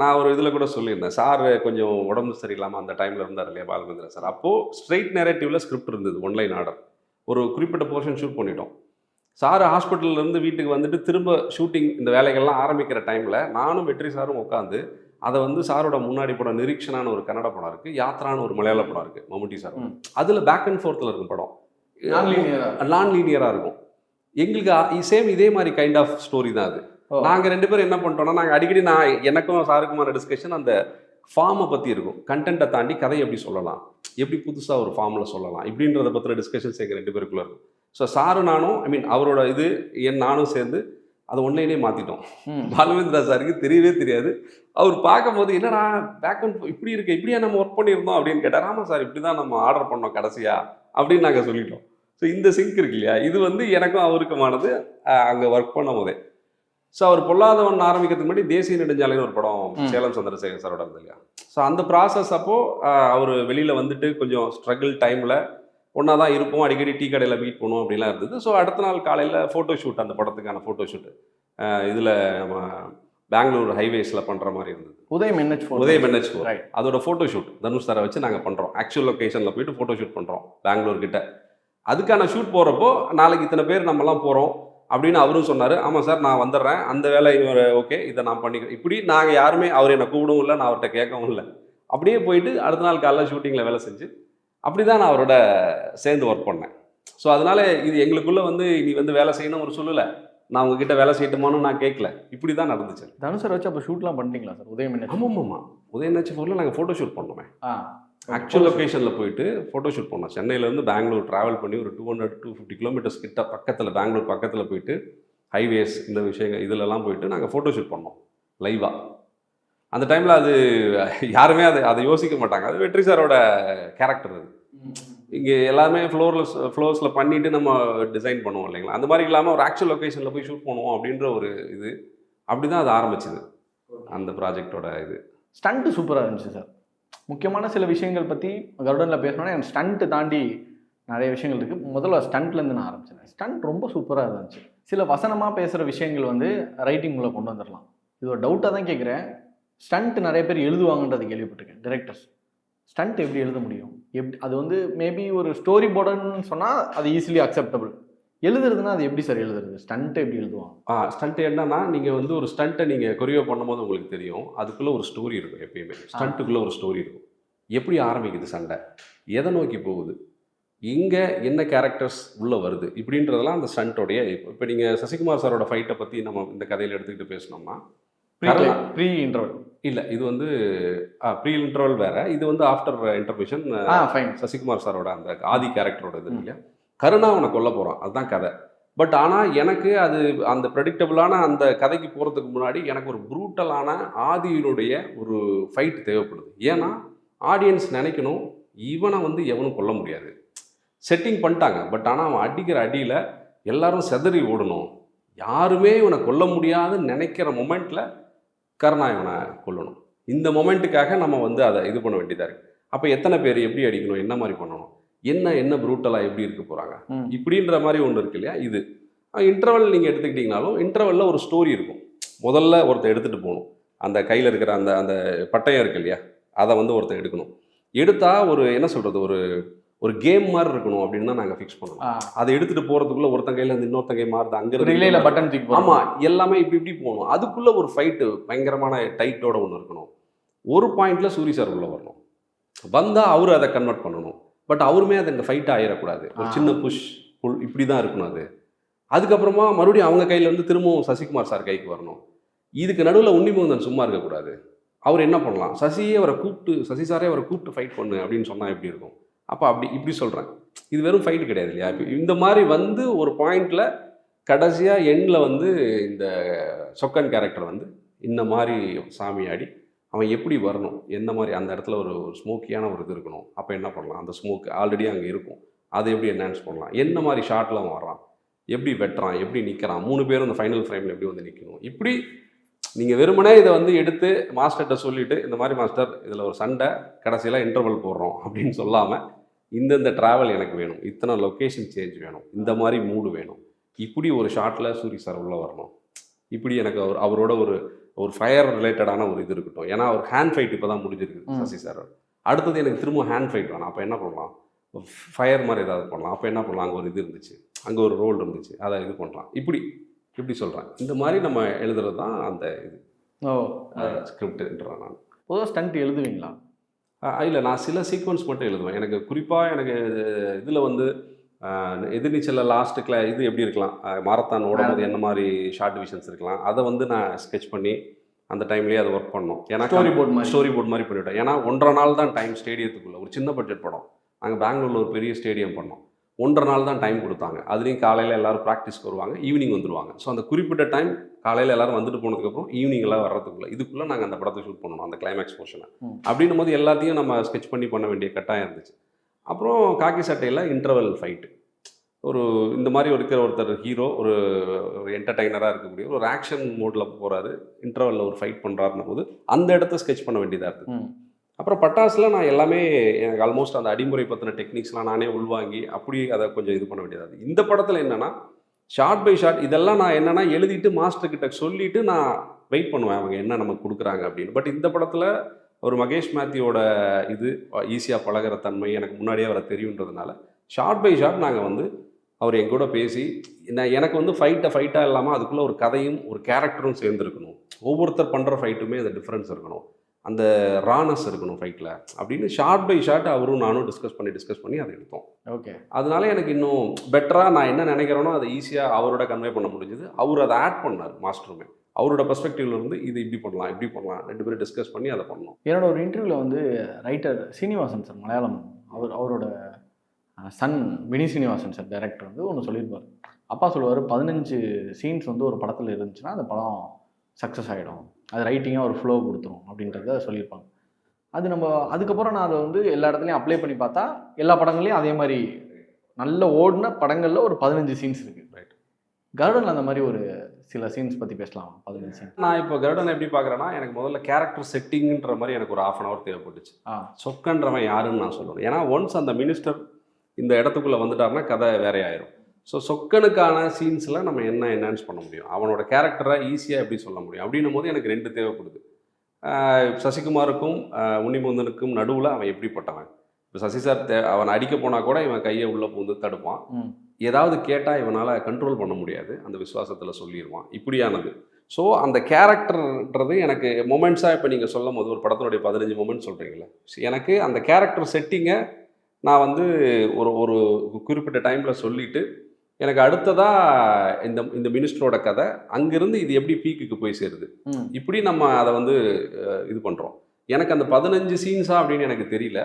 நான் ஒரு இதில் கூட சொல்லியிருந்தேன், சார் கொஞ்சம் உடம்பு சரியில்லாமல் அந்த டைமில் இருந்தார் இல்லையா பாலமேந்திரா சார். அப்போது ஸ்ட்ரெயிட் நேரேட்டிவில் ஸ்கிரிப்ட் இருந்தது, ஒன்லைன் ஆர்டர். ஒரு குறிப்பிட்ட போர்ஷன் ஷூட் பண்ணிட்டோம். சார் ஹாஸ்பிட்டல்லேருந்து வீட்டுக்கு வந்துட்டு திரும்ப ஷூட்டிங் இந்த வேலைகள்லாம் ஆரம்பிக்கிற டைமில் நானும் வெற்றி சாரும் உட்காந்து அதை வந்து சாரோட முன்னாடி படம் நிரீக்ஷனான ஒரு கன்னட படம் இருக்குது, யாத்ரான்னு ஒரு மலையாள படம் இருக்குது மம்முட்டி சார், அதில் பேக் அண்ட் ஃபோர்த்தில் இருக்கும் படம், நான் லீனியராக இருக்கும். எங்களுக்கு சேம் இதே மாதிரி கைண்ட் ஆஃப் ஸ்டோரி தான் அது. நாங்கள் 2 பேரும் என்ன பண்ணிட்டோம்னா, நாங்கள் அடிக்கடி எனக்கும் சாருக்குமான டிஸ்கஷன் அந்த ஃபார்மை பற்றி இருக்கும். கண்டென்ட்டை தாண்டி கதையை எப்படி சொல்லலாம், எப்படி புதுசாக ஒரு ஃபார்மில் சொல்லலாம் இப்படின்றத பற்றின டிஸ்கஷன்ஸ் எங்கள் 2 பேருக்குள்ளே இருக்கும். ஸோ சாரும் நானும் அவரோட நானும் சேர்ந்து அதை ஒன்லைனே மாற்றிட்டோம். பாலமேந்திரா சாருக்கு தெரியவே தெரியாது. அவர் பார்க்கும்போது என்னடா பேக் அண்ட் இப்படி இருக்கு, இப்படியா நம்ம ஒர்க் பண்ணியிருந்தோம் அப்படின்னு கேட்டார். ஆமாம் சார், இப்படி தான் நம்ம ஆர்டர் பண்ணோம் கடைசியா அப்படின்னு நாங்கள் சொல்லிட்டோம். ஸோ இந்த சிங்க் இருக்கு இல்லையா, இது வந்து எனக்கும் அவருக்குமானது அங்கே ஒர்க் பண்ணும் போதே. ஸோ அவர் பொல்லாதவன் ஆரம்பிக்கிறதுக்கு முன்னாடி தேசிய நெடுஞ்சாலைன்னு ஒரு படம் சேலம் சந்திரசேகர் சாரோட இருந்தது இல்லையா. ஸோ அந்த ப்ராசஸ் அப்போது அவர் வெளியில் வந்துட்டு கொஞ்சம் ஸ்ட்ரகிள் டைமில் ஒன்றா தான் இருப்போம், அடிக்கடி டீ கடையில் மீட் பண்ணுவோம் அப்படிலாம் இருந்தது. ஸோ அடுத்த நாள் காலையில் ஃபோட்டோ ஷூட், அந்த படத்துக்கான ஃபோட்டோ ஷூட்டு இதில் நம்ம பெங்களூர் ஹைவேஸில் பண்ணுற மாதிரி இருந்தது. உதயம் NH4 அதோட ஃபோட்டோ ஷூட் தனுஷ் சாரை வச்சு நாங்கள் பண்ணுறோம். ஆக்சுவல் லொக்கேஷனில் போயிட்டு ஃபோட்டோ ஷூட் பண்ணுறோம் பெங்களூர் கிட்ட. அதுக்கான ஷூட் போகிறப்போ நாளைக்கு இத்தனை பேர் நம்மலாம் போகிறோம் அப்படின்னு அவரும் சொன்னார். ஆமாம் சார், நான் வந்துடுறேன், அந்த வேலை இவர் ஓகே, இதை நான் பண்ணிக்கிறேன். இப்படி நாங்கள் யாருமே அவர் என்னை கூப்பிடவும் இல்லை, நான் அவர்கிட்ட கேட்கவும் இல்லை. அப்படியே போயிட்டு அடுத்த நாள் காலையில் ஷூட்டிங்கில் வேலை செஞ்சு அப்படி தான் நான் அவரோட சேர்ந்து ஒர்க் பண்ணேன். ஸோ அதனால் இது எங்களுக்குள்ளே நீ வேலை செய்யணும் ஒரு சொல்லலை, நான் உங்ககிட்ட வேலை செய்யட்டுமான்னு நான் கேட்கல, இப்படி தான் நடந்துச்சு. தனுஷ் சார் வச்சு அப்போ ஷூட்லாம் பண்ணிட்டீங்களா சார்? உதயம் ஆமாம், உதயம் NH4 நாங்கள் ஃபோட்டோ ஷூட் பண்ணோமே. ஆக்சுவல் லொக்கேஷனில் போயிட்டு ஃபோட்டோ ஷூட் பண்ணோம். சென்னையிலேருந்து பெங்களூர் ட்ராவல் பண்ணி ஒரு 200-250 கிலோமீட்டர்ஸ் கிட்ட பக்கத்தில், பெங்களூர் பக்கத்தில் போயிட்டு ஹைவேஸ் இந்த விஷயங்கள் இதிலெல்லாம் போயிட்டு நாங்கள் ஃபோட்டோ ஷூட் பண்ணோம் லைவாக. அந்த டைமில் அது யாருமே அதை யோசிக்க மாட்டாங்க. அது வெற்றி சாரோட கேரக்டர் அது. இங்கே எல்லாமே ஃப்ளோர்ஸில் பண்ணிவிட்டு நம்ம டிசைன் பண்ணுவோம் இல்லைங்களா, அந்த மாதிரி இல்லாமல் ஒரு ஆக்சுவல் லொக்கேஷனில் போய் ஷூட் பண்ணுவோம் அப்படின்ற ஒரு இது. அப்படி தான் அது ஆரம்பிச்சுது அந்த ப்ராஜெக்டோட இது. ஸ்டண்ட்டு சூப்பராக இருந்துச்சு சார். முக்கியமான சில விஷயங்கள் பற்றி கருடனில் பேசணுன்னா எனக்கு ஸ்டண்ட்டு தாண்டி நிறைய விஷயங்கள் இருக்குது. முதல்ல ஸ்டண்ட்லேருந்து நான் ஆரம்பிச்சேன். ஸ்டண்ட் ரொம்ப சூப்பராக இருந்துச்சு. சில வசனமாக பேசுகிற விஷயங்கள் வந்து ரைட்டிங்குள்ளே கொண்டு வந்துடலாம். இது ஒரு டவுட்டாக தான் கேட்குறேன். ஸ்டண்ட் நிறைய பேர் எழுதுவாங்கன்றது கேள்விப்பட்டிருக்கேன், டிரெக்டர்ஸ். ஸ்டண்ட் எப்படி எழுத முடியும்? அது வந்து மேபி ஒரு ஸ்டோரி போர்டுன்னு சொன்னால் அது ஈஸிலி அக்செப்டபிள். எழுதுறதுன்னா அது எப்படி சார் எழுதுறது? ஸ்டண்ட்டை எப்படி எழுதுவாங்க? ஸ்டண்ட்டு என்னன்னா, நீங்கள் வந்து ஒரு ஸ்டண்ட்டை நீங்கள் கொரியோ பண்ணும்போது உங்களுக்கு தெரியும், அதுக்குள்ளே ஒரு ஸ்டோரி இருக்கும். எப்பயுமே ஸ்டண்ட்டுக்குள்ளே ஒரு ஸ்டோரி இருக்கும். எப்படி ஆரம்பிக்குது சண்டை, எதை நோக்கி போகுது, இங்கே என்ன கேரக்டர்ஸ் உள்ளே வருது, இப்படின்றதெல்லாம் அந்த ஸ்டண்ட்டோடைய. இப்போ நீங்கள் சசிகுமார் சாரோட ஃபைட்டை பற்றி நம்ம இந்த கதையில் எடுத்துக்கிட்டு பேசினோம்னா, ப்ரீ இன்டர்வல் இல்லை, இது வந்து ப்ரீ இன்டர்வல் வேறு, இது வந்து ஆஃப்டர் இன்டர்மிஷன். சசிகுமார் சாரோட அந்த ஆதி கேரக்டரோட இது இல்லையா, கருணா அவனை கொல்ல போகிறான், அதுதான் கதை. பட் ஆனால் எனக்கு அது அந்த ப்ரெடிக்டபிளான அந்த கதைக்கு போகிறதுக்கு முன்னாடி எனக்கு ஒரு ப்ரூட்டலான ஆதியினுடைய ஒரு ஃபைட் தேவைப்படுது. ஏன்னா ஆடியன்ஸ் நினைக்கணும் இவனை வந்து எவனும் கொல்ல முடியாது, செட்டிங் பண்ணிட்டாங்க. பட் ஆனால் அவன் அடிக்கிற அடியில் எல்லாரும் செதறி ஓடணும், யாருமே இவனை கொல்ல முடியாதுன்னு நினைக்கிற மொமெண்ட்டில் கருணா இவனை கொல்லணும். இந்த மொமெண்ட்டுக்காக நம்ம வந்து அதை இது பண்ண வேண்டியதாக இருக்குது. அப்போ எத்தனை பேர் எப்படி அடிக்கணும், என்ன மாதிரி பண்ணணும், என்ன ப்ரூட்டலாக எப்படி இருக்க போகிறாங்க, இப்படின்ற மாதிரி ஒன்று இருக்கு இல்லையா. இது இன்டர்வல் நீங்கள் எடுத்துக்கிட்டிங்கனாலும் இன்டர்வலில் ஒரு ஸ்டோரி இருக்கும். முதல்ல ஒருத்தர் எடுத்துகிட்டு போகணும், அந்த கையில் இருக்கிற அந்த அந்த பட்டயம் இருக்கு இல்லையா, அதை வந்து ஒருத்தர் எடுக்கணும். எடுத்தால் ஒரு என்ன சொல்கிறது, ஒரு கேம் மாதிரி இருக்கணும் அப்படின்னு தான் நாங்கள் ஃபிக்ஸ் பண்ணுவோம். அதை எடுத்துகிட்டு போகிறதுக்குள்ளே ஒருத்தன் கையில் இருந்து இன்னொருத்தன் கை மாறுது, அங்கே ரிலேல பட்டன் தூக்கி. ஆமாம், எல்லாமே இப்படி போகணும். அதுக்குள்ளே ஒரு ஃபைட்டு பயங்கரமான டைட்டோட ஒன்று இருக்கணும். ஒரு பாயிண்டில் சூரி சார் உள்ளே வரணும், வந்தால் அவர் அதை கன்வெர்ட் பண்ணணும். பட் அவருமே அது இந்த ஃபைட் ஆகிடக்கூடாது, ஒரு சின்ன புஷ் புல் இப்படி தான் இருக்கணும் அது. அதுக்கப்புறமா மறுபடியும் அவங்க கையில் வந்து திரும்பவும் சசிகுமார் சார் கைக்கு வரணும். இதுக்கு நடுவில் உன்னிமுகந்தன் சும்மா இருக்கக்கூடாது. அவர் என்ன பண்ணலாம், சசி சாரே அவரை கூப்பிட்டு ஃபைட் பண்ணு அப்படின்னு சொன்னால் எப்படி இருக்கும். அப்போ இப்படி சொல்கிறேன், இது வெறும் ஃபைட்டு கிடையாது இல்லையா. இப்போ இந்த மாதிரி வந்து ஒரு பாயிண்டில் கடைசியாக எண்ணில் வந்து இந்த சொக்கன் கேரக்டர் வந்து இந்த மாதிரி சாமி ஆடி அவன் எப்படி வரணும், என்ன மாதிரி அந்த இடத்துல ஒரு ஸ்மோக்கியான ஒரு இது இருக்கணும். அப்போ என்ன பண்ணலாம், அந்த ஸ்மோக் ஆல்ரெடி அங்கே இருக்கும், அதை எப்படி என்ஹான்ஸ் பண்ணலாம், என்ன மாதிரி ஷாட்டில் அவன் வர்றான், எப்படி வெட்டுறான், எப்படி நிற்கிறான், 3 பேரும் அந்த ஃபைனல் ஃப்ரேமில் எப்படி வந்து நிற்கணும். இப்படி நீங்கள் வெறுமனே இதை வந்து எடுத்து மாஸ்டர்கிட்ட சொல்லிவிட்டு இந்த மாதிரி மாஸ்டர் இதில் ஒரு சண்டை கடைசியில் இன்டர்வல் போடுறோம் அப்படின்னு சொல்லாமல், இந்த ட்ராவல் எனக்கு வேணும், இத்தனை லொக்கேஷன் சேஞ்ச் வேணும், இந்த மாதிரி மூடு வேணும், இப்படி ஒரு ஷாட்டில் சூரி சார் உள்ளே வரணும், இப்படி எனக்கு அவரோட ஒரு ஃபயர் ரிலேட்டடான ஒரு இது இருக்கட்டும். ஏன்னா அவர் ஹேண்ட் ஃபைட் இப்போ தான் முடிஞ்சிருக்கு சசி சார். அடுத்தது எனக்கு திரும்ப ஹேண்ட் ஃபைட் வேணும், அப்போ என்ன பண்ணலாம், ஃபயர் மாதிரி ஏதாவது பண்ணலாம். அப்போ என்ன பண்ணலாம், அங்கே ஒரு இது இருந்துச்சு, அங்கே ஒரு ரோல் இருந்துச்சு, அதை இது பண்ணலாம். இப்படி சொல்கிறேன். இந்த மாதிரி நம்ம எழுதுறது தான் அந்த இது ஸ்கிரிப்டுன்றான். நான் பொதுவாக ஸ்டண்ட் எழுதுவீங்களா? இல்லை, நான் சில சீக்வன்ஸ் மட்டும் எழுதுவேன். எனக்கு குறிப்பாக எனக்கு இதில் வந்து எதிர்நீச்சலில் லாஸ்ட்டுக்குள்ள இது எப்படி இருக்கலாம், மாரத்தான் ஓடும்போது என்ன மாதிரி ஷார்ட் விஷன்ஸ் இருக்கலாம், அதை வந்து நான் ஸ்கெச் பண்ணி அந்த டைம்லேயே அதை ஒர்க் பண்ணோம். ஏன்னா ஸ்டோரி போர்ட் மாதிரி பண்ணிவிட்டேன். ஏன்னா 1.5 நாள் தான் டைம் ஸ்டேடியத்துக்குள்ளே. ஒரு சின்ன பட்ஜெட் படம், நாங்கள் பெங்களூரில் ஒரு பெரிய ஸ்டேடியம் பண்ணோம், 1.5 நாள் தான் டைம் கொடுத்தாங்க. அதுலேயும் காலையில் எல்லோரும் ப்ராக்டிஸ்க்கு வருவாங்க, ஈவினிங் வந்துடுவாங்க. ஸோ அந்த குறிப்பிட்ட டைம் காலையில் எல்லோரும் வந்துட்டு போனதுக்கப்புறம் ஈவினிங் எல்லாம் வர்றதுக்குள்ளே இதுக்குள்ளே நாங்கள் அந்த படத்தை ஷூட் பண்ணணும், அந்த கிளைமேக்ஸ் போர்ஷனை. அப்படின்னும் போது எல்லாத்தையும் நம்ம ஸ்கெச் பண்ண வேண்டிய கட்டாயம் இருந்துச்சு. அப்புறம் காக்கி சட்டையில் இன்டர்வல் ஃபைட்டு, ஒரு இந்த மாதிரி ஒருத்தர் ஹீரோ ஒரு என்டர்டைனராக இருக்கக்கூடிய ஒரு ஆக்ஷன் மோடில் போகிறாரு, இன்டர்வலில் ஒரு ஃபைட் பண்ணுறாருன்னும் போது அந்த இடத்த ஸ்கெச் பண்ண வேண்டியதாக இருக்குது. அப்புறம் பட்டாஸில் நான் எல்லாமே எனக்கு ஆல்மோஸ்ட் அந்த அடிமுறை பற்றின டெக்னிக்ஸ்லாம் நானே உள்வாங்கி அப்படி அதை கொஞ்சம் இது பண்ண வேண்டியதாக இருக்குது. இந்த படத்தில் என்னென்னா ஷார்ட் பை ஷார்ட் இதெல்லாம் நான் என்னென்னா எழுதிட்டு மாஸ்டர்கிட்ட சொல்லிவிட்டு நான் வெயிட் பண்ணுவேன் அவங்க என்ன நமக்கு கொடுக்குறாங்க அப்படின்னு. பட் இந்த படத்தில் ஒரு மகேஷ் மேத்யூவோட இது ஈஸியாக பழகிற தன்மை எனக்கு முன்னாடியே அவரை தெரியுன்றதுனால ஷார்ட் பை ஷார்ட் நாங்கள் வந்து அவர் எங்கூட பேசி எனக்கு வந்து ஃபைட்டாக இல்லாமல் அதுக்குள்ளே ஒரு கதையும் ஒரு கேரக்டரும் சேர்ந்துருக்கணும், ஒவ்வொருத்தர் பண்ணுற ஃபைட்டுமே அந்த டிஃப்ரென்ஸ் இருக்கணும், அந்த ரானஸ் இருக்கணும் ஃபைட்டில் அப்படின்னு ஷார்ட் பை ஷார்ட் அவரும் நானும் டிஸ்கஸ் பண்ணி அதை எடுத்தோம். ஓகே, அதனால எனக்கு இன்னும் பெட்டராக நான் என்ன நினைக்கிறேனோ அதை ஈஸியாக அவரோட கன்வே பண்ண முடிஞ்சது. அவர் அதை ஆட் பண்ணார், மாஸ்டருமே அவரோட பெர்ஸ்பெக்டிவ்ல இருந்து இது இப்படி பண்ணலாம் 2 பேரும் டிஸ்கஸ் பண்ணி அதை பண்ணோம். என்னோட ஒரு இன்டர்வியூவில் வந்து ரைட்டர் சீனிவாசன் சார், மலையாளம், அவரோட Sun Vini Srinivasan sir director வந்து ஒன்று சொல்லியிருப்பார். அப்பா சொல்லுவார், 15 சீன்ஸ் வந்து ஒரு படத்தில் இருந்துச்சுன்னா அந்த படம் சக்ஸஸ் ஆகிடும், அது ரைட்டிங்காக ஒரு ஃப்ளோ கொடுத்துரும் அப்படின்றத சொல்லியிருப்பாங்க. அது நம்ம அதுக்கப்புறம் நான் அதை வந்து எல்லா இடத்துலையும் அப்ளை பண்ணி பார்த்தா எல்லா படங்கள்லையும் அதே மாதிரி நல்ல ஓடின படங்களில் ஒரு 15 சீன்ஸ் இருக்குது. ரைட். கருடனில் அந்த மாதிரி ஒரு சில சீன்ஸ் பற்றி பேசலாம். 15 சீன்ஸ். நான் இப்போ கருடன் எப்படி பார்க்குறேன்னா, எனக்கு முதல்ல கேரக்டர் செட்டிங்ன்ற மாதிரி எனக்கு ஒரு 1/2 hour தேவைப்பட்டுச்சு. சொக்கன்றவன் யாருன்னு நான் சொல்லணும். ஏன்னா ஒன்ஸ் அந்த மினிஸ்டர் இந்த இடத்துக்குள்ளே வந்துட்டாருன்னா கதை வேற ஆயிரும். ஸோ சொக்கனுக்கான சீன்ஸில் நம்ம என்ன என்ஹான்ஸ் பண்ண முடியும், அவனோட கேரக்டரை ஈஸியாக எப்படி சொல்ல முடியும் அப்படின்னும் போது எனக்கு 2 தேவைப்படுது. சசிகுமாருக்கும் உன்னிமுந்தனுக்கும் நடுவில் அவன் எப்படிப்பட்டவன். இப்போ சசி சார் அவன் அடிக்க போனால் கூட இவன் கையை உள்ளே பூந்து தடுப்பான். ஏதாவது கேட்டால் இவனால் கண்ட்ரோல் பண்ண முடியாது, அந்த விசுவாசத்தில் சொல்லிடுவான். இப்படியானது. ஸோ அந்த கேரக்டர்ன்றது எனக்கு மொமெண்ட்ஸாக இப்போ நீங்கள் சொல்லும் போது ஒரு படத்தினுடைய 15 மொமெண்ட்ஸ் சொல்கிறீங்களே, எனக்கு அந்த கேரக்டர் செட்டிங்கை நான் வந்து ஒரு குறிப்பிட்ட டைமில் சொல்லிவிட்டு எனக்கு அடுத்ததாக இந்த மினிஸ்டரோட கதை அங்கேருந்து இது எப்படி பீக்குக்கு போய் சேருது, இப்படி நம்ம அதை வந்து இது பண்ணுறோம். எனக்கு அந்த 15 சீன்ஸா அப்படின்னு எனக்கு தெரியல.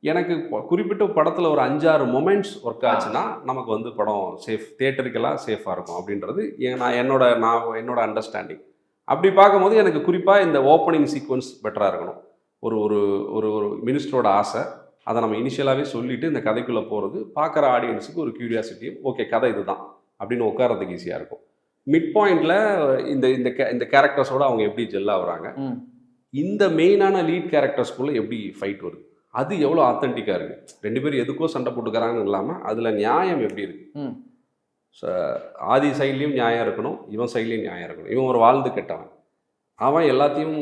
எனக்கு குறிப்பிட்ட படத்தில் ஒரு 5-6 மொமெண்ட்ஸ் ஒர்க் ஆச்சுன்னா நமக்கு வந்து படம் சேஃப், தியேட்டருக்கெல்லாம் சேஃபாக இருக்கும் அப்படின்றது என்னோட அண்டர்ஸ்டாண்டிங். அப்படி பார்க்கும்போது எனக்கு குறிப்பாக இந்த ஓப்பனிங் சீக்வன்ஸ் பெட்டராக இருக்கணும். ஒரு ஒரு ஒரு ஒரு மினிஸ்டரோட ஆசை, அதை நம்ம இனிஷியலாகவே சொல்லிவிட்டு இந்த கதைக்குள்ளே போகிறது பார்க்குற ஆடியன்ஸுக்கு ஒரு க்யூரியாசிட்டியும், ஓகே கதை இதுதான் அப்படின்னு உட்காரத்துக்கு ஈஸியாக இருக்கும். மிட் பாயிண்டில் இந்த கேரக்டர்ஸோடு அவங்க எப்படி ஜெல் ஆகுறாங்க, இந்த மெயினான லீட் கேரக்டர்ஸ்குள்ளே எப்படி ஃபைட் வருது, அது எவ்வளோ ஆத்தென்டிக்காக இருக்குது. 2 பேரும் எதுக்கோ சண்டை போட்டுக்கிறாங்கன்னு இல்லாமல் அதில் நியாயம் எப்படி இருக்குது. ஆதி சைட்லேயும் நியாயம் இருக்கணும், இவன் சைட்லேயும் நியாயம் இருக்கணும். இவன் ஒரு வாழ்ந்து கெட்டவன், அவன் எல்லாத்தையும்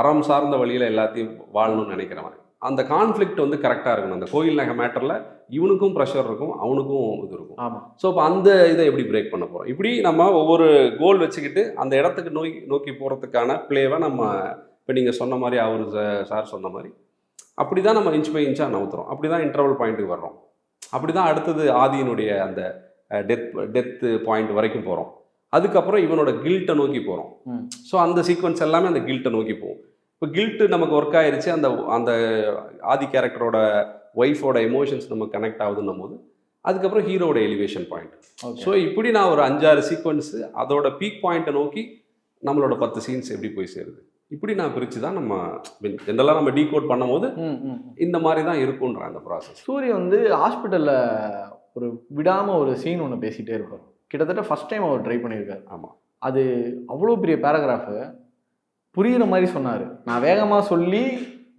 அறம் சார்ந்த வழியில் எல்லாத்தையும் வாழணும்னு நினைக்கிறவன். அந்த கான்ஃப்ளிக்ட் வந்து கரெக்டாக இருக்கணும். அந்த கோயில் நகை மேட்டரில் இவனுக்கும் ப்ரெஷர் இருக்கும், அவனுக்கும் இது இருக்கும். ஸோ இப்போ அந்த இதை எப்படி பிரேக் பண்ண போகிறோம், இப்படி நம்ம ஒவ்வொரு கோல் வச்சுக்கிட்டு அந்த இடத்துக்கு நோக்கி போகிறதுக்கான பிளேவை நம்ம இப்போ நீங்கள் சொன்ன மாதிரி அவர் சார் சொன்ன மாதிரி அப்படி தான் நம்ம இன்ச் பை இன்ச்சாக நவுத்துறோம். அப்படி தான் இன்டர்வல் பாயிண்ட்டுக்கு வர்றோம். அப்படி தான் அடுத்தது ஆதியினுடைய அந்த டெத்து பாயிண்ட் வரைக்கும் போகிறோம். அதுக்கப்புறம் இவனோட கில்ட்டை நோக்கி போகிறோம். ஸோ அந்த சீக்வன்ஸ் எல்லாமே அந்த கில்ட்டை நோக்கி போகும். இப்போ கில்ட்டு நமக்கு ஒர்க் ஆயிடுச்சு, அந்த ஆதி கேரக்டரோட ஒய்ஃபோட எமோஷன்ஸ் நமக்கு கனெக்ட் ஆகுதுன்னும் போது அதுக்கப்புறம் ஹீரோட எலிவேஷன் பாயிண்ட். ஸோ இப்படி நான் ஒரு 5-6 சீக்வன்ஸு அதோட பீக் பாயிண்ட்டை நோக்கி நம்மளோட 10 சீன்ஸ் எப்படி போய் சேருது, இப்படி நான் பிரித்து தான் நம்ம ஜென்ரலாக நம்ம டீகோட் பண்ணும் போது இந்த மாதிரி தான் இருக்குன்ற அந்த ப்ராசஸ். சூரிய வந்து ஹாஸ்பிட்டலில் ஒரு விடாமல் ஒரு சீன் ஒன்று பேசிகிட்டே இருப்பார். கிட்டத்தட்ட ஃபஸ்ட் டைம் அவர் ட்ரை பண்ணியிருக்காரு. ஆமாம், அது அவ்வளோ பெரிய பேராகிராஃபு புரிகிற மாதிரி சொன்னார். நான் வேகமாக சொல்லி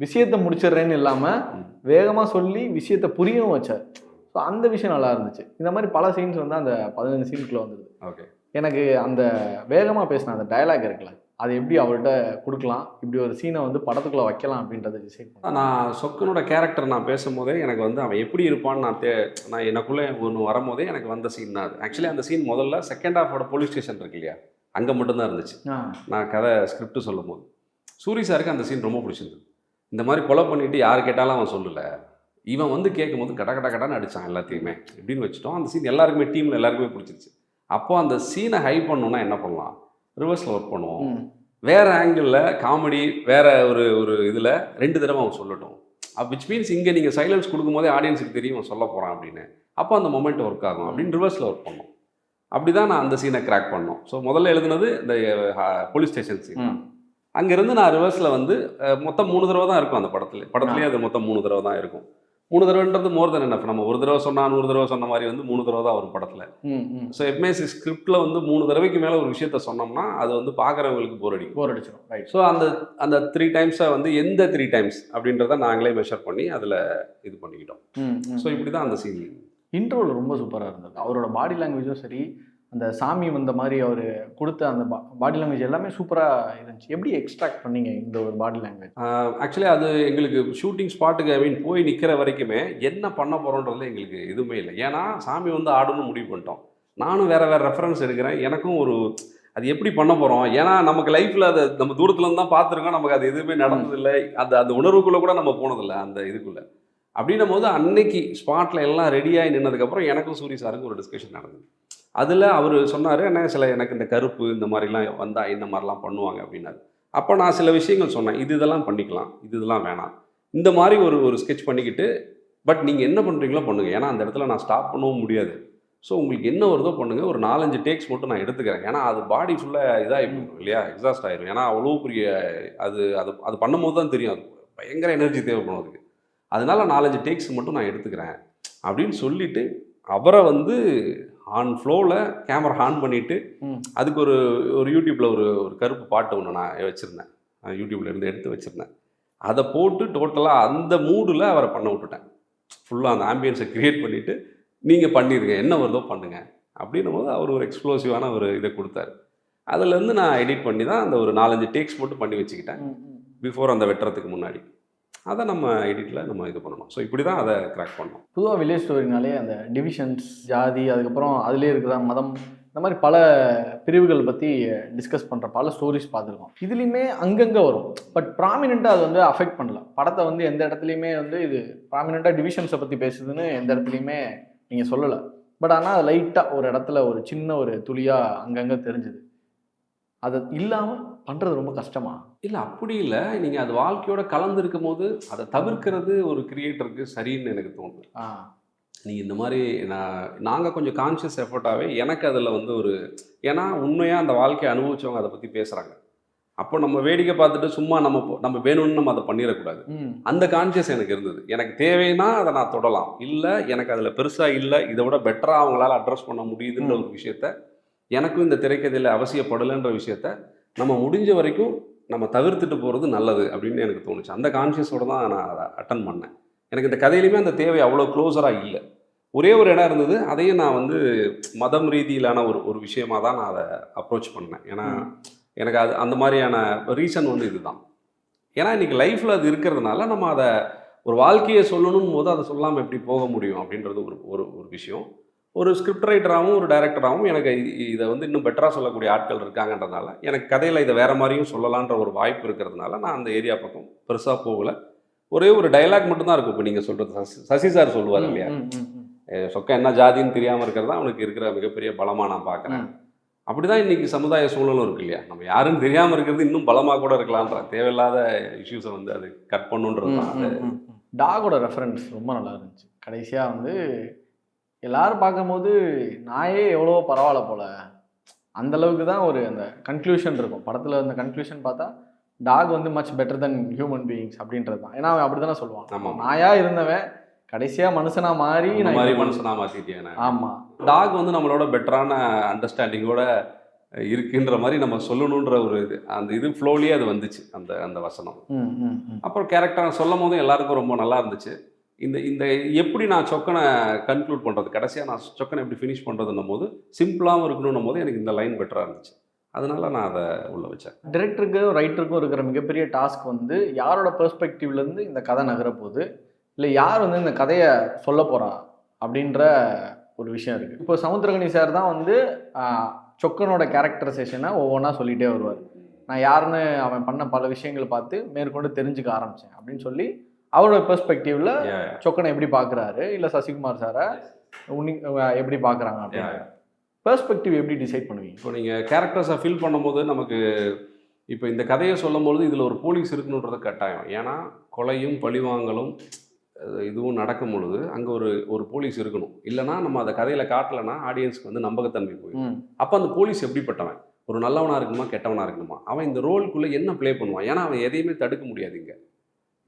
விஷயத்தை முடிச்சிடுறேன்னு இல்லாமல் வேகமாக சொல்லி விஷயத்தை புரியவும் வச்சார். ஸோ அந்த விஷயம் நல்லா இருந்துச்சு. இந்த மாதிரி பல சீன்ஸ் வந்து அந்த 15 சீனுக்குள்ளே வந்துடுது. ஓகே, எனக்கு அந்த வேகமாக பேசின அந்த டயலாக் இருக்குல்ல, அது எப்படி அவர்கிட்ட கொடுக்கலாம், இப்படி ஒரு சீனை வந்து படத்துக்குள்ளே வைக்கலாம் அப்படின்றத டிசைட் பண்ணேன். நான் சொக்கனோட கேரக்டர் நான் பேசும்போதே எனக்கு வந்து அவன் எப்படி இருப்பான்னு நான் எனக்குள்ளே ஒன்று வரும்போதே எனக்கு வந்த சீன் தான் அது. ஆக்சுவலி அந்த சீன் முதல்ல செகண்ட் ஹாஃபோட போலீஸ் ஸ்டேஷன் இருக்கு இல்லையா, அங்கே மட்டும்தான் இருந்துச்சு. நான் கதை ஸ்கிரிப்ட் சொல்லும் போது சூரி சாருக்கு அந்த சீன் ரொம்ப பிடிச்சிருந்தது. இந்த மாதிரி கொலை பண்ணிவிட்டு யார் கேட்டாலும் அவன் சொல்லலை, இவன் வந்து கேட்கும் போது கடான்னு அடித்தான் எல்லாத்தையுமே இப்படின்னு வச்சுட்டோம். அந்த சீன் எல்லாருக்குமே டீமில் எல்லாருக்குமே பிடிச்சிருச்சு. அப்போ அந்த சீனை ஹை பண்ணணுன்னா என்ன பண்ணலாம், ரிவர்ஸில் ஒர்க் பண்ணுவோம், வேறு ஆங்கிளில் காமெடி வேறு ஒரு இதில் 2 தடவை அவன் சொல்லட்டும். விச் மீன்ஸ் இங்கே நீங்கள் சைலன்ஸ் கொடுக்கும்போதே ஆடியன்ஸுக்கு தெரியும் அவன் சொல்ல போகிறான் அப்படின்னு. அப்போ அந்த மொமெண்ட் ஒர்க் ஆகும் அப்படின்னு ரிவர்ஸில் ஒர்க் பண்ணோம். அப்படி தான் நான் அந்த சீனை கிராக் பண்ணோம். ஸோ முதல்ல எழுதுனது இந்த போலீஸ் ஸ்டேஷன் சீன். அங்கேருந்து நான் ரிவர்ஸில் வந்து மொத்தம் 3 தடவை தான் இருக்கும் அந்த படத்துலேயே அது மொத்தம் 3 தடவை தான் இருக்கும். 3 தடவைன்றது மோர் தென் என்ன, நம்ம ஒரு தடவை சொன்னால் 100 தடவை சொன்ன மாதிரி வந்து 3 தடவை தான் வரும் படத்தில். ஸோ எப்பவுமே ஸ்கிரிப்டில் வந்து 3 தடவைக்கு மேலே ஒரு விஷயத்த சொன்னோம்னா அது வந்து பார்க்குறவங்களுக்கு போர் அடிச்சிடும். ரைட். ஸோ அந்த 3 டைம்ஸை வந்து எந்த 3 டைம்ஸ் அப்படின்றத நாங்களே மெஷர் பண்ணி அதில் இது பண்ணிக்கிட்டோம். ஸோ இப்படி தான் அந்த சீன். இன்ட்ரோல் ரொம்ப சூப்பராக இருந்தது. அவரோட பாடி லாங்குவேஜும் சரி, அந்த சாமி வந்த மாதிரி அவர் கொடுத்த அந்த பாடி லாங்குவேஜ் எல்லாமே சூப்பராக இருந்துச்சு. எப்படி எக்ஸ்ட்ராக்ட் பண்ணீங்க இந்த ஒரு பாடி லாங்குவேஜ்? ஆக்சுவலி அது எங்களுக்கு ஷூட்டிங் ஸ்பாட்டுக்கு போய் நிற்கிற வரைக்குமே என்ன பண்ண போகிறோன்றதுல எங்களுக்கு எதுவுமே இல்லை. ஏன்னா சாமி வந்து ஆடணும்னு முடிவு பண்ணிட்டோம். நானும் வேறு ரெஃபரன்ஸ் எடுக்கிறேன். எனக்கும் அது எப்படி பண்ண போகிறோம், ஏன்னா நமக்கு லைஃப்பில் அதை நம்ம தூரத்துலேருந்து தான் பார்த்துருக்கோம், நமக்கு அது எதுவுமே நடந்ததில்லை, அந்த உணர்வுக்குள்ளே கூட நம்ம போனதில்லை அந்த இதுக்குள்ளே. அப்படின்னும் போது அன்னைக்கு ஸ்பாட்டில் எல்லாம் ரெடியாகி நின்னதுக்கப்புறம் எனக்கும் சூரி சாருக்கும் ஒரு டிஸ்கஷன் நடந்தது. அதில் அவர் சொன்னார், எனக்கு இந்த கருப்பு இந்த மாதிரிலாம் வந்தால் இந்த மாதிரிலாம் பண்ணுவாங்க அப்படின்னாரு. அப்போ நான் சில விஷயங்கள் சொன்னேன், இதெல்லாம் பண்ணிக்கலாம், இதெல்லாம் வேணாம், இந்த மாதிரி ஒரு ஸ்கெட்ச் பண்ணிக்கிட்டு பட் நீங்கள் என்ன பண்ணுறீங்களோ பண்ணுங்கள், ஏன்னா அந்த இடத்துல நான் ஸ்டாப் பண்ணவும் முடியாது. ஸோ உங்களுக்கு என்ன வருதோ பண்ணுங்கள், ஒரு 4-5 டேக்ஸ் மட்டும் நான் எடுத்துக்கிறேன். ஏன்னா அது பாடி ஃபுல்லாக இதாகி போயிடும் இல்லையா, எக்ஸாஸ்ட் ஆயிரும். ஏன்னா அவ்வளோ பெரிய அது அது அது பண்ணும்போது தான் தெரியும், அது பயங்கர எனர்ஜி தேவைப்படும் அதுக்கு. அதனால 4-5 டேக்ஸ் மட்டும் நான் எடுத்துக்கிறேன் அப்படின்னு சொல்லிட்டு அவரை வந்து ஆன் ஃப்ளோவில் கேமரா ஆன் பண்ணிவிட்டு அதுக்கு ஒரு யூடியூப்பில் ஒரு கருப்பு பாட்டு ஒன்று நான் வச்சுருந்தேன், யூடியூப்ல இருந்து எடுத்து வச்சுருந்தேன். அதை போட்டு டோட்டலாக அந்த மூடில் அவரை பண்ண விட்டுட்டேன். ஃபுல்லாக அந்த ஆம்பியன்ஸை க்ரியேட் பண்ணிவிட்டு நீங்கள் பண்ணிடுங்க, என்ன வருதோ பண்ணுங்கள் அப்படின்னும் போது அவர் ஒரு எக்ஸ்ப்ளோசிவான ஒரு இதை கொடுத்தாரு. அதுலேருந்து நான் எடிட் பண்ணி தான் அந்த ஒரு 4-5 டேக்ஸ் மட்டும் பண்ணி வச்சுக்கிட்டேன் பிஃபோர் அந்த வெட்டுறதுக்கு முன்னாடி. அதை நம்ம எடிட்டில் நம்ம இது பண்ணணும். ஸோ இப்படி தான் அதை கிராக் பண்ணோம். பொதுவாக வில்லேஜ் ஸ்டோரினாலே அந்த டிவிஷன்ஸ், ஜாதி, அதுக்கப்புறம் அதிலே இருக்கிற மதம், இந்த மாதிரி பல பிரிவுகள் பற்றி டிஸ்கஸ் பண்ணுற பல ஸ்டோரிஸ் பார்த்துருக்கோம். இதுலேயுமே அங்கங்கே வரும், பட் ப்ராமினெண்ட்டாக அது வந்து அஃபெக்ட் பண்ணல படத்தை. வந்து எந்த இடத்துலையுமே வந்து இது ப்ராமினெண்ட்டாக டிவிஷன்ஸை பற்றி பேசுதுன்னு எந்த இடத்துலையுமே நீங்கள் சொல்லலை. பட் ஆனால் அது லைட்டாக ஒரு இடத்துல ஒரு சின்ன ஒரு துளியாக அங்கங்கே தெரிஞ்சுது. அது இல்லாமல் பண்ணுறது ரொம்ப கஷ்டமா? இல்லை அப்படி இல்லை, நீங்கள் அது வாழ்க்கையோட கலந்து இருக்கும் போது அதை தவிர்க்கிறது ஒரு கிரியேட்டருக்கு சரின்னு எனக்கு தோணுது. நீங்கள் இந்த மாதிரி நாங்கள் கொஞ்சம் கான்ஷியஸ் எஃபர்ட்டாகவே எனக்கு அதில் வந்து ஒரு, ஏன்னா உண்மையாக அந்த வாழ்க்கையை அனுபவிச்சவங்க அதை பற்றி பேசுகிறாங்க. அப்போ நம்ம வேடிக்கை பார்த்துட்டு சும்மா நம்ம வேணும்னு நம்ம அதை பண்ணிடக்கூடாது. அந்த கான்ஷியஸ் எனக்கு இருந்தது. எனக்கு தேவைன்னா அதை நான் தொடலாம், இல்லை எனக்கு அதில் பெருசாக இல்லை இதை விட பெட்டராக அவங்களால அட்ரஸ் பண்ண முடியுதுன்ற ஒரு விஷயத்த, எனக்கும் இந்த திரைக்கதையில் அவசியப்படலைன்ற விஷயத்த நம்ம முடிஞ்ச வரைக்கும் நம்ம தவிர்த்துட்டு போகிறது நல்லது அப்படின்னு எனக்கு தோணுச்சு. அந்த கான்ஷியஸோடு தான் நான் அதை அட்டன் பண்ணேன். எனக்கு இந்த கதையிலுமே அந்த தேவை அவ்வளோ க்ளோஸராக இல்லை. ஒரே ஒரு இடம் இருந்தது, அதையும் நான் வந்து மதம் ரீதியிலான ஒரு விஷயமாக தான் நான் அதை அப்ரோச் பண்ணேன். ஏன்னா எனக்கு அது அந்த மாதிரியான ரீசன் வந்து இதுதான். ஏன்னா இன்றைக்கி லைஃப்பில் அது இருக்கிறதுனால நம்ம அதை ஒரு வாழ்க்கையை சொல்லணும் போது அதை சொல்லாமல் எப்படி போக முடியும் அப்படின்றது ஒரு விஷயம். ஒரு ஸ்கிரிப்ட் ரைட்டராகவும் ஒரு டைரக்டராகவும் எனக்கு இதை வந்து இன்னும் பெட்டராக சொல்லக்கூடிய ஆட்கள் இருக்காங்கன்றதுனால, எனக்கு கதையில் இதை வேறு மாதிரியும் சொல்லலான்ற ஒரு வாய்ப்பு இருக்கிறதுனால நான் அந்த ஏரியா பக்கம் பெருசாக போகலை. ஒரே ஒரு டைலாக் மட்டும்தான் இருக்கும். இப்போ நீங்கள் சொல்கிறது சசி சார் சொல்லுவார் இல்லையா, சொக்க என்ன ஜாதின்னு தெரியாமல் இருக்கிறது தான் அவனுக்கு இருக்கிற மிகப்பெரிய பலமாக நான் பார்க்குறேன். அப்படி தான் இன்றைக்கி சமுதாய சூழலும் இருக்கு இல்லையா, நம்ம யாருன்னு தெரியாமல் இருக்கிறது இன்னும் பலமாக கூட இருக்கலான்ற தேவையில்லாத இஷ்யூஸை வந்து அது கட் பண்ணுன்றது தான். டாகோட ரெஃபரன்ஸ் ரொம்ப நல்லா இருந்துச்சு. கடைசியாக வந்து எல்லாரும் பார்க்கும்போது நாயே எவ்வளோ பரவாயில்ல போல, அந்தளவுக்கு தான் ஒரு அந்த கன்க்ளூஷன் இருக்கும் படத்தில். அந்த கன்க்ளூஷன் பார்த்தா டாக் வந்து மச் பெட்டர் தென் ஹியூமன் பீயிங்ஸ் அப்படின்றது தான். ஏன்னா அவன் அப்படி தானே சொல்லுவான், நாயா இருந்தவன் கடைசியாக மனுஷனா மாறி மனுஷனா மாற்றிட்டேன். ஆமாம், டாக் வந்து நம்மளோட பெட்டரான அண்டர்ஸ்டாண்டிங்கோட இருக்குன்ற மாதிரி நம்ம சொல்லணுன்ற ஒரு அந்த இது ஃப்ளோலியே அது வந்துச்சு அந்த வசனம். அப்புறம் கேரக்டர் சொல்லும் போதும் எல்லாருக்கும் ரொம்ப நல்லா இருந்துச்சு. இந்த எப்படி நான் சொக்கனை கன்க்ளூட் பண்ணுறது, கடைசியாக நான் சொக்கனை எப்படி ஃபினிஷ் பண்ணுறதுன்னும் போது சிம்பிளாகவும் இருக்கணும்னும் போது எனக்கு இந்த லைன் பெட்டராக இருந்துச்சு. அதனால நான் அதை உள்ள வச்சேன். டிரெக்டருக்கும் ரைட்டருக்கும் இருக்கிற மிகப்பெரிய டாஸ்க் வந்து யாரோட பெர்ஸ்பெக்டிவ்லேருந்து இந்த கதை நகரப்போகுது, இல்லை யார் வந்து இந்த கதையை சொல்ல போகிறா அப்படின்ற ஒரு விஷயம் இருக்குது. இப்போ சமுத்திரகனி சார் தான் வந்து சொக்கனோட கேரக்டரைசேஷனை ஒவ்வொன்றா சொல்லிகிட்டே வருவார். நான் யாருன்னு அவன் பண்ண பல விஷயங்களை பார்த்து மேற்கொண்டு தெரிஞ்சுக்க ஆரம்பித்தேன் அப்படின்னு சொல்லி அவரோட பெர்ஸ்பெக்டிவ்ல சொக்கனை எப்படி பார்க்குறாரு, இல்லை சசிகுமார் சாரை எப்படி பார்க்குறாங்க அப்படின்னு பெர்ஸ்பெக்டிவ் எப்படி டிசைட் பண்ணுவீங்க? இப்போ நீங்கள் கேரக்டர்ஸை ஃபீல் பண்ணும்போது நமக்கு இப்போ இந்த கதையை சொல்லும் பொழுது இதில் ஒரு போலீஸ் இருக்கணுன்றது கட்டாயம். ஏன்னா கொலையும் பழிவாங்கலும் இதுவும் நடக்கும் பொழுது அங்கே ஒரு போலீஸ் இருக்கணும். இல்லைனா நம்ம அந்த கதையில் காட்டலைன்னா ஆடியன்ஸ்க்கு வந்து நம்பகத்தன்மை போயிடும். அப்போ அந்த போலீஸ் எப்படிப்பட்டவன், ஒரு நல்லவனாக இருக்கணுமா கெட்டவனாக இருக்கணுமா, அவன் இந்த ரோலுக்குள்ளே என்ன ப்ளே பண்ணுவான்? ஏன்னா அவன் எதையுமே தடுக்க முடியாது இங்கே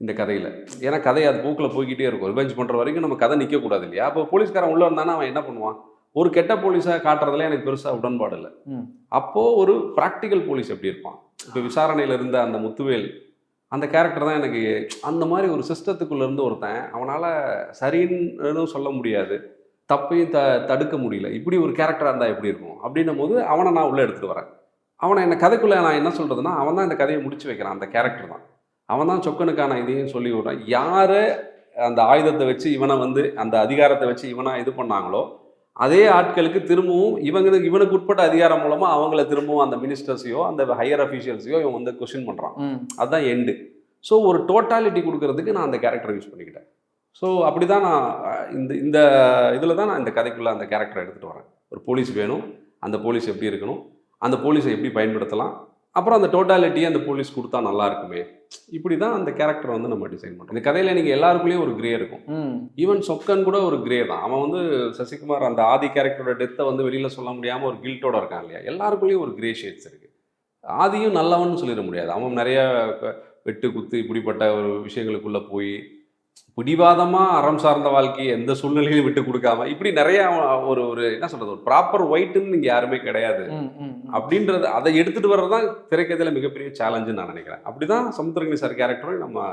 இந்த கதையில். ஏன்னா கதை அது போக்கில் போய்கிட்டே இருக்கும். ரிவெஞ்ச் பண்ணுற வரைக்கும் நம்ம கதை நிற்கக்கூடாது இல்லையா. அப்போ போலீஸ்காரன் உள்ளே இருந்தானா அவன் என்ன பண்ணுவான்? ஒரு கெட்ட போலீஸாக காட்டுறதுல எனக்கு பெருசாக உடன்பாடு இல்லை. அப்போது ஒரு ப்ராக்டிக்கல் போலீஸ் எப்படி இருப்பான்? இப்போ விசாரணையில் இருந்த அந்த முத்துவேல் அந்த கேரக்டர் தான் எனக்கு அந்த மாதிரி ஒரு சிஸ்டத்துக்குள்ளேருந்து ஒருத்தன் அவனால் சரின்னு சொல்ல முடியாது, தப்பையும் தடுக்க முடியல, இப்படி ஒரு கேரக்டராக இருந்தால் எப்படி இருக்கும் அப்படின்னும் போது அவனை நான் உள்ளே எடுத்துகிட்டு வரேன். அவனை என்ன கதைக்குள்ளே நான் என்ன சொல்கிறதுனா அவன் தான் இந்த கதையை முடிச்சு வைக்கிறான். அந்த கேரக்டர் தான் அவன் தான் சொக்கனுக்கான இதையும் சொல்லி விடுறான். யார் அந்த ஆயுதத்தை வச்சு இவனை வந்து அந்த அதிகாரத்தை வச்சு இவனை இது பண்ணாங்களோ அதே ஆட்களுக்கு திரும்பவும் இவனுக்கு உட்பட்ட அதிகாரம் மூலமாக அவங்கள திரும்பவும் அந்த மினிஸ்டர்ஸையோ அந்த ஹையர் அஃபீஷியல்ஸையோ இவன் வந்து கொஸ்டின் பண்ணுறான். அதுதான் எண்டு. ஸோ ஒரு டோட்டாலிட்டி கொடுக்கறதுக்கு நான் அந்த கேரக்டரை யூஸ் பண்ணிக்கிட்டேன். ஸோ அப்படி தான் நான் இந்த இதில் தான் நான் இந்த கதைக்குள்ளே அந்த கேரக்டரை எடுத்துகிட்டு வரேன். ஒரு போலீஸ் வேணும், அந்த போலீஸ் எப்படி இருக்கணும், அந்த போலீஸை எப்படி பயன்படுத்தலாம், அப்புறம் அந்த டோட்டாலிட்டியை அந்த போலீஸ் கொடுத்தா நல்லா இருக்குமே, இப்படி தான் அந்த கேரக்டர் வந்து நம்ம டிசைன் பண்ணுறோம். இந்த கதையில் நீங்கள் எல்லாருக்குள்ளேயும் ஒரு கிரே இருக்கும். ஈவன் சொக்கன் கூட ஒரு கிரே தான். அவன் வந்து சசிகுமார் அந்த ஆதி கேரக்டரோட டெத்தை வந்து வெளியில் சொல்ல முடியாமல் ஒரு கில்ட்டோட இருக்கான் இல்லையா, எல்லாருக்குள்ளேயும் ஒரு கிரே ஷேட்ஸ் இருக்குது. ஆதியும் நல்லவன்னு சொல்லிட முடியாது. அவன் நிறைய வெட்டு குத்து இப்படிப்பட்ட ஒரு விஷயங்களுக்குள்ளே போய் பிடிவாதமாக அறம் சார்ந்த வாழ்க்கையை எந்த சூழ்நிலையிலும் விட்டு கொடுக்காம இப்படி நிறைய ஒரு ஒரு என்ன சொல்கிறது, ஒரு ப்ராப்பர் ஒயிட்டுன்னு இங்கே யாருமே கிடையாது அப்படின்றது அதை எடுத்துகிட்டு வர்றது தான் திரைக்கதையில் மிகப்பெரிய சேலஞ்சுன்னு நான் நினைக்கிறேன். அப்படி தான் சமுத்திரகனி சார் கேரக்டரும் நம்ம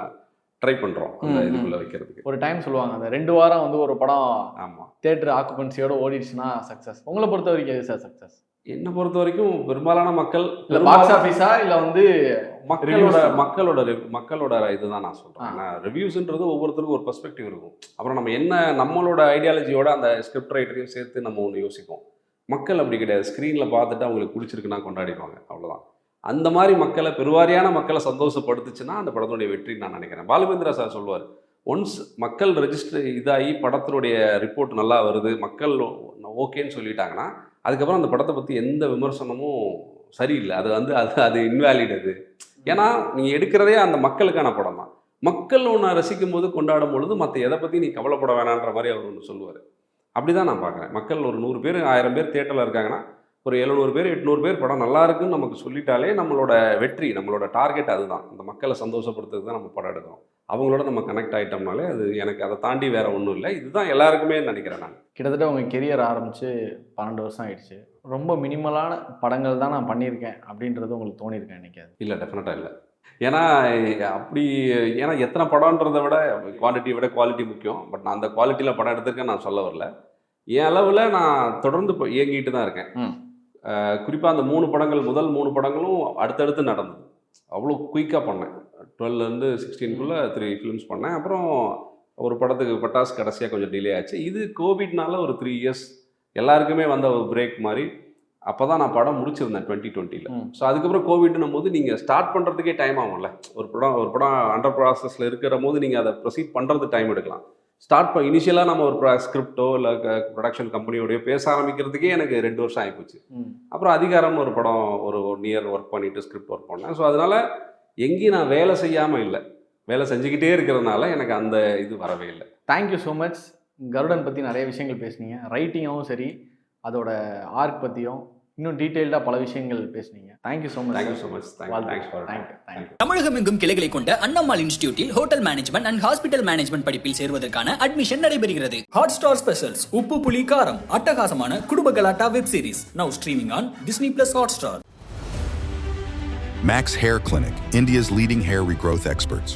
ட்ரை பண்ணுறோம் அந்த இதுக்குள்ளே வைக்கிறதுக்கு. ஒரு டைம் சொல்லுவாங்க அந்த 2 வாரம் வந்து ஒரு படம் ஆமாம் தியேட்டர் ஆக்குபென்சியோட ஓடிடுச்சுன்னா சக்ஸஸ். உங்களை பொறுத்த வரைக்கும் எது சார் சக்ஸஸ்? என்னை பொறுத்த வரைக்கும் பெரும்பாலான மக்கள் இல்லை பாக்ஸ் ஆஃபீஸா இல்லை வந்து மக்களோட இதுதான் நான் சொல்கிறேன். ஏன்னா ரிவ்யூஸ்ன்றது ஒவ்வொருத்தருக்கும் ஒரு பெர்ஸ்பெக்டிவ் இருக்கும். அப்புறம் நம்ம என்ன நம்மளோட ஐடியாலஜியோட அந்த ஸ்கிரிப்ட் ரைட்டரையும் சேர்த்து நம்ம ஒன்று யோசிப்போம். மக்கள் அப்படி கிடையாது. ஸ்க்ரீனில் பார்த்துட்டு அவங்களுக்கு பிடிச்சிருக்குன்னா கொண்டாடிடுவாங்க, அவ்வளோதான். அந்த மாதிரி மக்களை, பெருவாரியான மக்களை சந்தோஷப்படுத்துச்சுன்னா அந்த படத்தினுடைய வெற்றின்னு நான் நினைக்கிறேன். பாலுமேந்திரா சார் சொல்லுவார், ஒன்ஸ் மக்கள் ரெஜிஸ்டர் இதாகி படத்தினுடைய ரிப்போர்ட் நல்லா வருது, மக்கள் ஓகேன்னு சொல்லிட்டாங்கன்னா அதுக்கப்புறம் அந்த படத்தை பற்றி எந்த விமர்சனமும் சரியில்லை, அது வந்து அது இன்வேலிட். அது ஏன்னா நீங்கள் எடுக்கிறதே அந்த மக்களுக்கான படம் தான். மக்கள் ஒன்று ரசிக்கும் போது கொண்டாடும் பொழுது மற்ற எதை பற்றி நீ கவலைப்பட வேணான்ற மாதிரி அவர் ஒன்று சொல்லுவார். அப்படி தான் நான் பார்க்குறேன். மக்கள் ஒரு 100 பேர் 1000 பேர் தியேட்டரில் இருக்காங்கன்னா ஒரு 700 பேர் 800 பேர் படம் நல்லா இருக்குன்னு நமக்கு சொல்லிட்டாலே நம்மளோட வெற்றி, நம்மளோட டார்கெட் அதுதான். அந்த மக்களை சந்தோஷப்படுத்துறதுக்கு தான் நம்ம படம் எடுக்கிறோம். அவங்களோட நம்ம கனெக்ட் ஆகிட்டோம்னாலே அது எனக்கு அதை தாண்டி வேறு ஒன்றும் இல்லை. இதுதான் எல்லாருக்குமே நினைக்கிறேன் நான். கிட்டத்தட்ட உங்கள் கெரியர் ஆரம்பித்து 12 வருஷம் ஆயிடுச்சு. ரொம்ப மினிமலான படங்கள் தான் நான் பண்ணியிருக்கேன் அப்படின்றது உங்களுக்கு தோணியிருக்கேன் நினைக்காது? இல்லை, டெஃபினட்டாக இல்லை. ஏன்னா எத்தனை படம்ன்றதை விட குவான்டிட்டியை விட குவாலிட்டி முக்கியம். பட் நான் அந்த குவாலிட்டியில் படம் எடுத்திருக்கேன் நான் சொல்ல வரல. என் அளவில் நான் தொடர்ந்து இப்போ இயங்கிட்டு தான் இருக்கேன். குறிப்பாக அந்த 3 படங்கள், முதல் 3 படங்களும் அடுத்தடுத்து நடந்தது. அவ்வளோ குயிக்காக பண்ணேன். 12லேருந்து 16க்குள்ளே 3 ஃபிலிம்ஸ் பண்ணேன். அப்புறம் ஒரு படத்துக்கு பட்டாசு கடைசியாக கொஞ்சம் டிலே ஆச்சு. இது கோவிட்னால ஒரு 3 இயர்ஸ் எல்லாருக்குமே வந்த ஒரு பிரேக் மாதிரி. அப்போ தான் நான் படம் முடிச்சிருந்தேன் 2020. ஸோ அதுக்கப்புறம் கோவிட்னும் போது நீங்கள் ஸ்டார்ட் பண்ணுறதுக்கே டைம் ஆகும்ல. ஒரு படம் அண்டர் ப்ராசஸில் இருக்கிற போது நீங்கள் அதை ப்ரொசீட் பண்ணுறது டைம் எடுக்கலாம். இனிஷியலாக நம்ம ஒரு ஸ்கிரிப்டோ இல்லை ப்ரொடக்ஷன் கம்பெனியோடய பேச ஆரம்பிக்கிறதுக்கே எனக்கு 2 வருஷம் ஆகிப்போச்சு. அப்புறம் அதிகாரம் ஒரு படம் ஒரு 1 இயர் ஒர்க் பண்ணிவிட்டு ஸ்கிரிப்ட் ஒர்க் பண்ணேன். ஸோ அதனால் எங்கேயும் நான் வேலை செய்யாமல் இல்லை, வேலை செஞ்சுக்கிட்டே இருக்கிறதுனால எனக்கு அந்த இது வரவே இல்லை. Thank you so much. கருடன் பற்றி நிறைய விஷயங்கள் பேசுனீங்க. ரைட்டிங்காகவும் சரி, அதோட ஆர்க் பற்றியும் இன்னும் டீட்டெயில்டாக பல விஷயங்கள் பேசுனீங்க. Thank you so much. Thank you so much. Thank you. தமிழகம் எங்கும் கிளைகளை கொண்ட அண்ணம்மாள் இன்ஸ்டிடியூட்டில் hotel management and hospital management படிப்பில் சேருவதற்கான அட்மிஷன் நடைபெறுகிறது. ஹாட் ஸ்டார் ஸ்பெஷல்ஸ் உப்பு புளி காரம் அட்டகாசமான குடும்ப கலாட்டா web series now streaming on Disney+ Hotstar. Max Hair Clinic, India's leading hair regrowth experts.